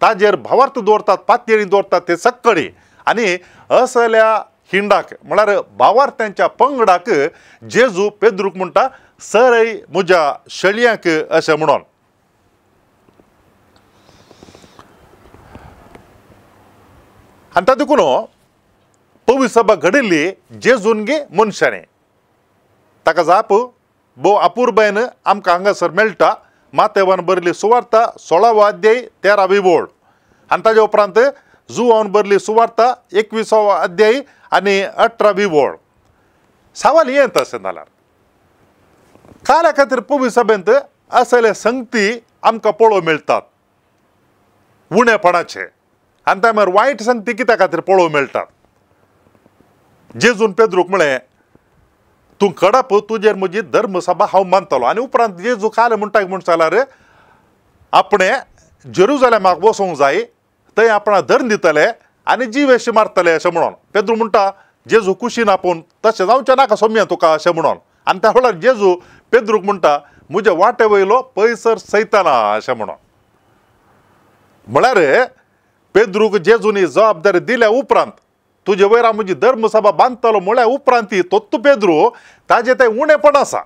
ताजेर भावार्थ दवरतात, पातयेळी दवरतात ते सक्कळी. आनी असल्या हिंडाक म्हळ्यार भावार्थ्यांच्या पंगडाक जेजू पेद्रूक म्हणटा सरय म्हज्या शेळयांक अशें म्हणून. आनी तातूंत पवित्र सभा घडिल्ली जेजून गे मनशांनी. ताका जाप भोव अपुर्बायेन आमकां हांगासर मेळटा. मातेवान बरली सुवार्ता 16वो अध्याय 13वी वळ आनी ताजे उपरांत जुवांवन बरली सुवार्ता 21वो अध्याय आनी 18वी वळ. सवाल हें तशें जाल्यार काल्या खातीर पवित्र सभेंत असले संगती आमकां पळोवंक मेळटात उणेपणाचे आनी त्या भायर वायट संगती कित्या खातीर पळोवंक मेळटात? जेजून पेद्रूक म्हळें तूं कडप तुजेर म्हजी धर्मसभा हांव बांदतलो. आनी उपरांत जेजू काले म्हणटा म्हूण जाल्यार आपणें जेरुजलेमाक वचूंक जाय थंय आपणा धर्म दितले आनी जीवेशी मारतले अशें म्हणून. पेद्रू म्हणटा जेजू कुशीन आपूण तशें जावचें नाका सोम्या तुका अशें म्हणून. आनी त्या वेळार जेजू पेद्रूक म्हणटा म्हजे वाटे वयलो पयसर सैताना अशें म्हणून. म्हळ्यार पेद्रूक जेजूनी जबाबदारी दिल्या उपरांत तुजे वयर हांव म्हजी धर्मसभा बांदतलो म्हळ्या उपरांत तोत्तू पेद्रू ताजें तें उणेपण आसा.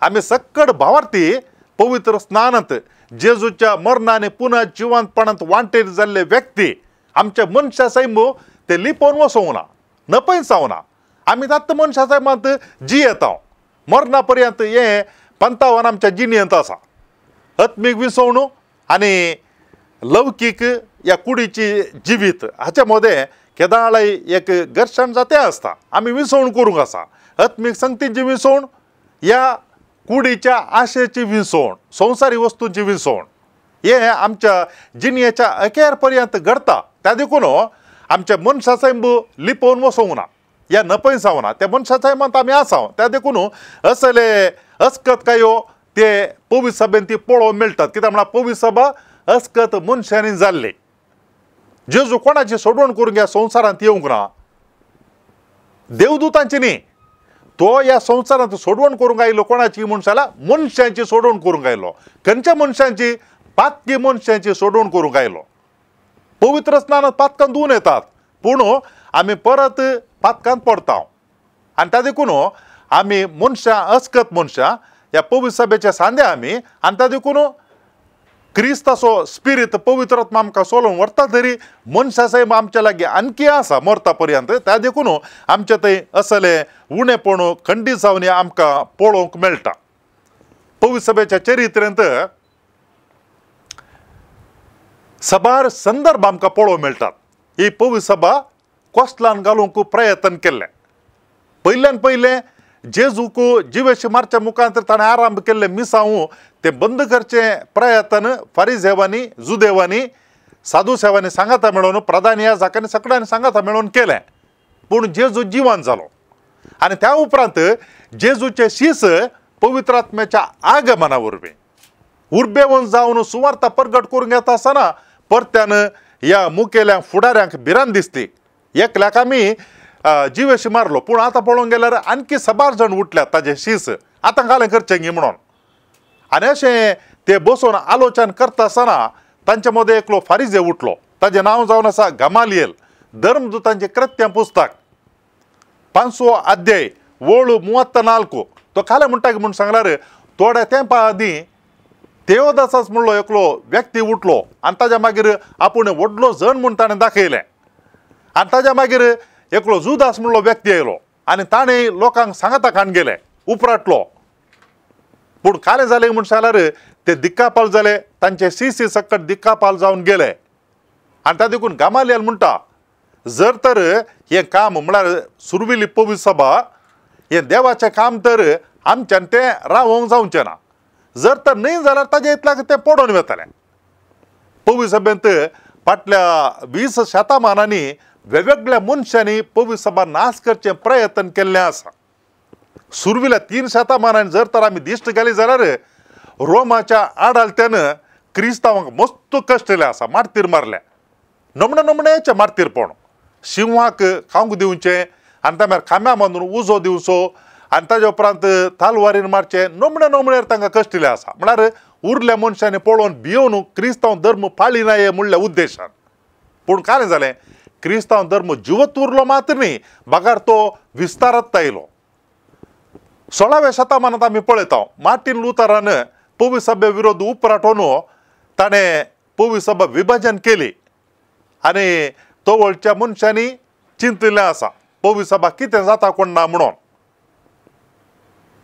आमी सक्कड भावार्थी पवित्र स्नानांत जेजूच्या मरणाने पुन्हा जिवंतपणांत वांटेर जाल्ले व्यक्ती आमच्या मनशा सैम ते लिपोवन वचोंक ना, नपयसावना. आमी तात्त मनशा सैमांत जियेता मरणा पर्यंत हें पंतावन आमच्या जिणेंत आसा. आत्मीक विसवणूक आनी लौकीक ह्या कुडीची जिवीत हाचे मदें केदाळय एक घर्शण जातें आसता. आमी विसवण करूंक आसा. आत्मीक संगतींची विसवण, ह्या कुडीच्या आशेची विसवण, संवसारी वस्तूंची विसवण हें आमच्या जिणेच्या अखेर पर्यंत घडता. त्या देखून आमच्या मनशा सैम लिपोवन वचोंक ना, ह्या नपयसावना. त्या मनशा सैमांत आमी आसात. त्या देखून असले अस्कत कांयो ते पवित्र सभेन ती पळोवंक मेळटात. कित्याक म्हळ्यार पवित्र सभा अस्कत मनशांनी जाल्ली. जेजू कोणाची सोडवण करूंक ह्या संवसारांत येवंक ना, देवदूतांची न्ही. तो ह्या संवसारांत सोडवण करूंक आयलो कोणाची म्हूण जाल्यार मनशांची सोडवण करूंक आयलो. खंयच्या मनशांची? पातकी मनशांची सोडवण करूंक आयलो. पवित्र स्नानांत पातकांत धुवन येतात पूण आमी परत पातकांत पडटा. आनी त्या देखून आमी मनशां अस्कत मनशां ह्या पवित्र सभेच्या सांद्या आमी. आनी त्या देखून क्रिस्ताचो स्पिरीट पवित्र आत्मा आमकां सोलून व्हरता तरी मनशा सैम आमच्या लागीं आणखी आसा मरता पर्यंत. त्या देखून आमच्या थंय असले उणेपण खंडीत जावन आमकां पळोवंक मेळटा. पवित्र सभेच्या चरित्रेंत सभार संदर्भ आमकां पळोवंक मेळटात. ही पवित्र सभा कोस्टलान घालूंक प्रयत्न केल्ले. पयल्यान पयलें जेजूक जिवेशी मारच्या मुखांतर ताणें आरंभ केल्ले मिसांव ते बंद करचे प्रयत्न फारिझेवांनी जुदेवांनी साधू सेवांनी सांगाता मेळोवन प्रधान याजकांनी सगळ्यांनी सांगाता मेळोवन केलें. पूण जेजू जिवंत जालो आनी त्या उपरांत जेजूचे शीस पवित्र आत्म्याच्या आगमना वरवीं उर्बेवंत जावन सुवार्ता प्रगट करूंक येता आसतना परत्यान ह्या मुखेल्या फुडाऱ्यांक भिरांत दिसली. एकल्याक आमी जिवेशी मारलो पूण आतां पळोवंक गेल्यार आणखी सबार जण उठल्यात ताजे शीस आतां घालें करचें गी म्हणून. आनी अशें ते बसून आलोचन करता आसतना तांचे मदें एकलो फारिझे उठलो. ताचें नांव जावन आसा गमालियल. धर्मदूतांचें कृत्य पुस्तक 5वो अध्याय वळू 34 तो खालें म्हणटा म्हूण सांगल्यार थोड्या तेंपा आदीं तेवदासास म्हणलो एकलो व्यक्ती उठलो आनी ताच्या मागीर आपूण व्हडलो जण म्हूण ताणें दाखयलें. आनी ताच्या मागीर एकलो जुदास म्हणलो व्यक्ती आयलो आनी ताणें लोकांक सांगता खाण गेले उपराटलो. पूण कालें जालें म्हूण सांगल्यार ते दिक्कापाल जाले. तांचे शीस सकट दिक्कापाल जावन गेले. आनी त्या देखून गमालियल म्हणटा जर तर हें काम म्हळ्यार सुरविल्ली पवित्र सभा हें देवाचें काम तर आमच्यान तें रावोंक जावचें ना. जर तर न्हय जाल्यार ताजे इतल्याक तें पडोवन वतालें. पवित्र सभेंत फाटल्या 20 शतमानांनी वेगवेगळ्या मनशांनी पवित्र सभा नाश करचे प्रयत्न केल्ले आसा. सुरविल्ल्या 3 शतमानांनी जर तर आमी दिश्ट केली जाल्यार रोमाच्या आडालत्यान क्रिस्तांवांक मस्त कश्ट केले आसा. मारतीर मारले नमणे नमणेचे मारतीरपण. शिवांक खावंक दिवचें आनी त्या भायर खांब्या बांदून उजो दिवचो आनी ताजे उपरांत तालवारीन मारचे नमणे नमणेर तांकां कश्ट दिले आसा. म्हळ्यार उरल्या मनशांनी पळोवन भियोवन क्रिस्तांव धर्म पाळिनाये म्हणल्या उद्देशान. पूण कालें जालें क्रिस्तांव धर्म जिवत उरलो मात्र न्ही भागार तो विस्तारत आयलो. 16व्या शतमानांत आमी पळयता मार्टीन लुथरान पवित्र सभे विरोध उपराटोवन ताणें पवित्र सभा विभाजन केली आनी तोवळच्या मनशांनी चिंतिल्लें आसा पवित्र सभा कितें जाता कोण ना म्हणून.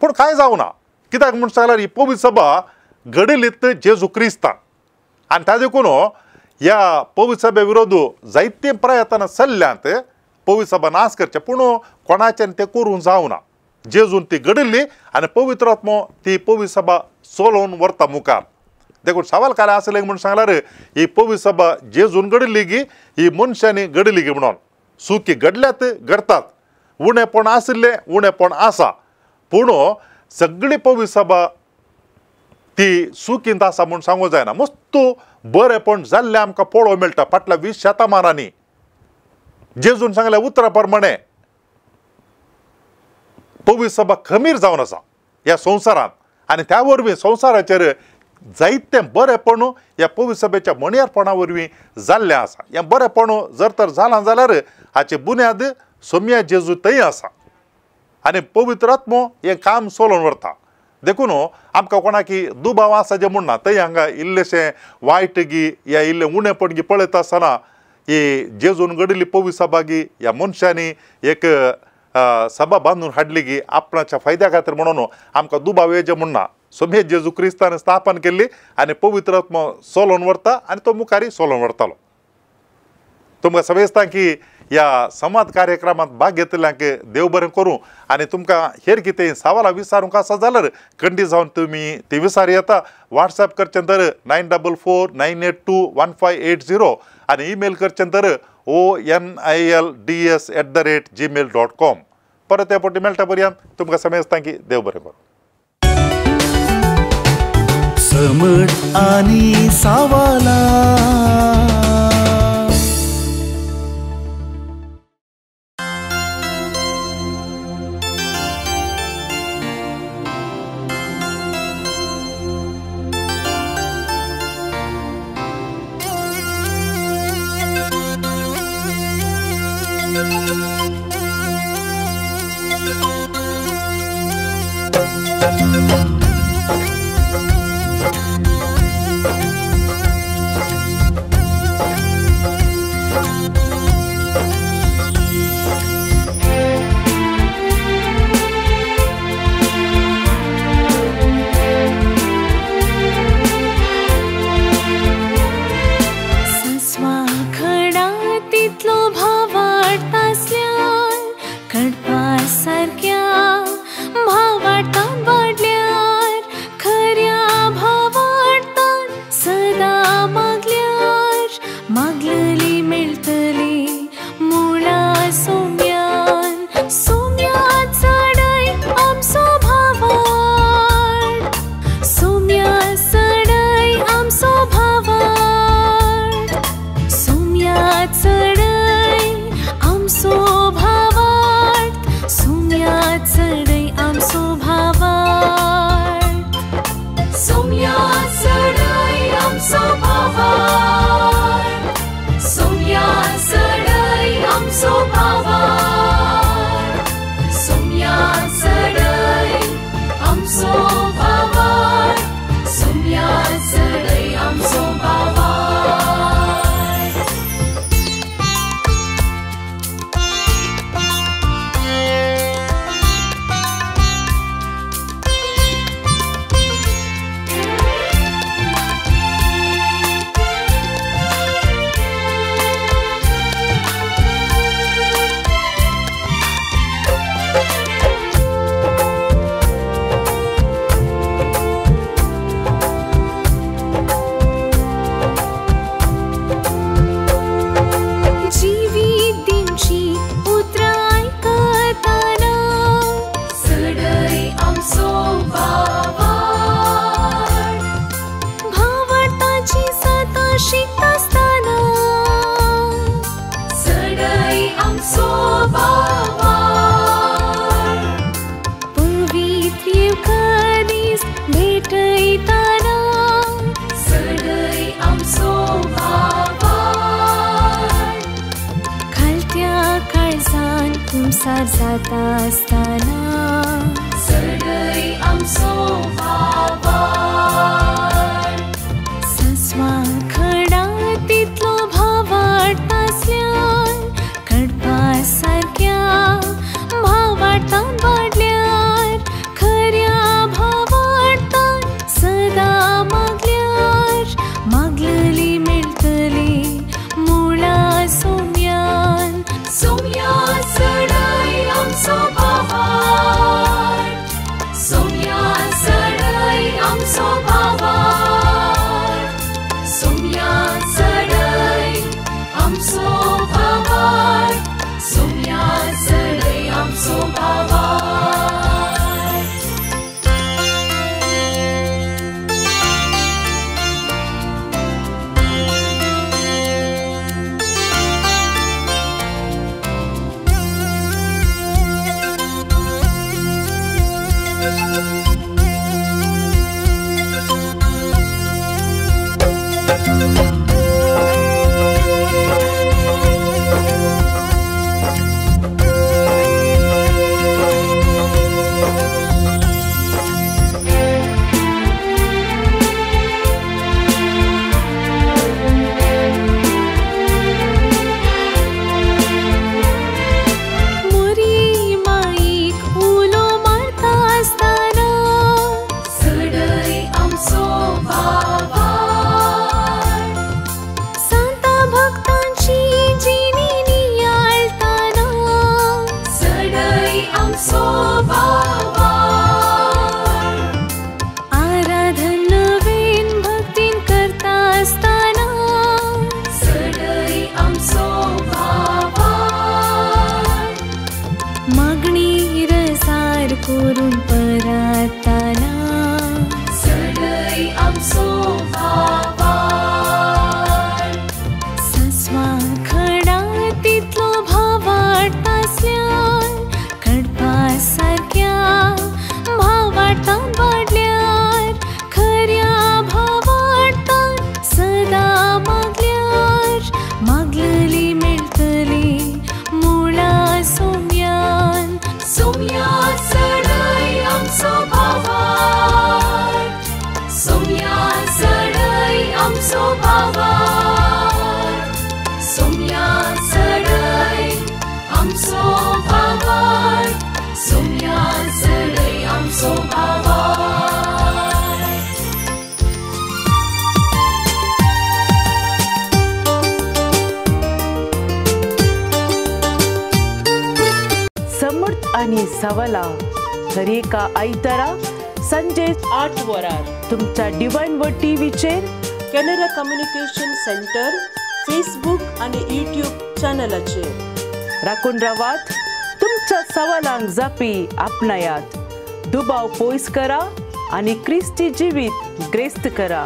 पूण कांय जावना. कित्याक म्हूण सांगल्यार ही पवित्र सभा घडिल्लीत जेजू क्रिस्तान आनी त्या देखून ह्या पवित्र सभे विरोध जायते प्रयत्न चल्ल्यांत पवित्र सभा नाश करचे. पूण कोणाच्यान तें करूंक जावना. जेजून ती घडिल्ली आनी पवित्र आत्मो ती पवित्र सभा सोलोवन व्हरता मुखार. देखून सवाल काले आसले म्हूण सांगल्यार ही पवित्र सभा जेजून घडिल्ली गी ही मनशांनी घडिल्ली गी म्हणून. सुखी घडल्यात घडतात उणेपण आशिल्लें उणेपण आसा. पूण सगळी पवित्र सभा ती सुखींत आसा म्हूण सांगूंक जायना. मस्त बरेपण जाल्लें आमकां पळोवंक मेळटा फाटल्या 20 शतमानांनी. जेजून सांगल्या उतरा प्रमाणे पवित्र सभा खमीर जावन आसा ह्या संवसारांत आनी त्या वरवीं संवसाराचेर जायतें बरेपण ह्या पवित्र सभेच्या मणयारपणा वरवीं जाल्लें आसा. हें बरेपण जर तर जालां जाल्यार हाची बुन्याद सोम्या जेजू थंय आसा आनी पवित्र आत्मो हें काम सोलोवन व्हरता. देखून आमकां कोणाकी दुबाव आसा जें म्हणना थंय हांगा इल्लेशें वायट गी या इल्लें उणेपण गी पळयता आसतना ही जेजून घडिल्ली पवित्र सभा गी ह्या मनशांनी एक सभा बांदून हाडली गी आपणाच्या फायद्या खातीर म्हणून आमकां दुबाव येजे म्हणना. सोम्या जेजू क्रिस्तान स्थापन केल्ली आनी पवित्र आत्मो सोलोवन व्हरता आनी तो मुखारी सोलोवन व्हरतालो. तुमकां सगळे दिसता की ह्या संवाद कार्यक्रमांत भाग घेतिल्ल्यांक देव बरें करूं आनी तुमकां हेर कितें सवालां विचारूंक आसा जाल्यार खंडीत जावन तुमी ती विचार येता. व्हॉट्सॲप करचें तर 9449821580 आनी ईमेल करचें तर onilds@gmail.com. परत हे फावटी मेळटा पर्यंत तुमकां सगळे दिसता की देव बरें करूं. समट आनी सावाला जाता असताना सडई आमचो भावाड सस्वा खडा तितलो भावाडतासल्यान कडपा सारक्या भावाडतान वाडल्यार खऱ्या भावाडतान सदा मागल्यार मागलली मेळटली मुळा सोम्यान सोम्या सडई आमचो भावाड सोम्या सडई आमचो भावाड सोम्या सडई आमचो भावाड सोम्या सडई आमचो भावाड मुरी माईक उलो मारता असताना सडई आमचो भावाड सांता भक्तांची जिणी नियाळताना सडई आमचो भावाड आराधन नवीन भक्तीन करता असताना सडई आमचो भावाड मागणी रसार करून परताना सडई आमचो भावाड सस्वा खडा तितलो भावाडतासल्यान कडपा सारक्या भावाडतान वाडल्यार खऱ्या भावाडतान सदा मागल्यार मागलली मेळटली मुळा सोम्यान सोम्या सडई आमचो भावाड सोम्या सडई आमचो भावाड सोम्या सडई आमचो भावाड सोम्या सडई आमचो भावाड समर्थ आणि सवाला हर एका आयतारा संजे 8 वरार तुमच्या डिवाइन वर्ड टीव्हीचेर कॅनरा कम्युनिकेशन सेंटर फेसबुक आणि यूट्यूब चॅनलाचेर राखून रावात. तुमच्या सवालांक जापी आपणायात. दुबाव पयस करा आणि ख्रिस्ती जिवीत ग्रेस्त करा.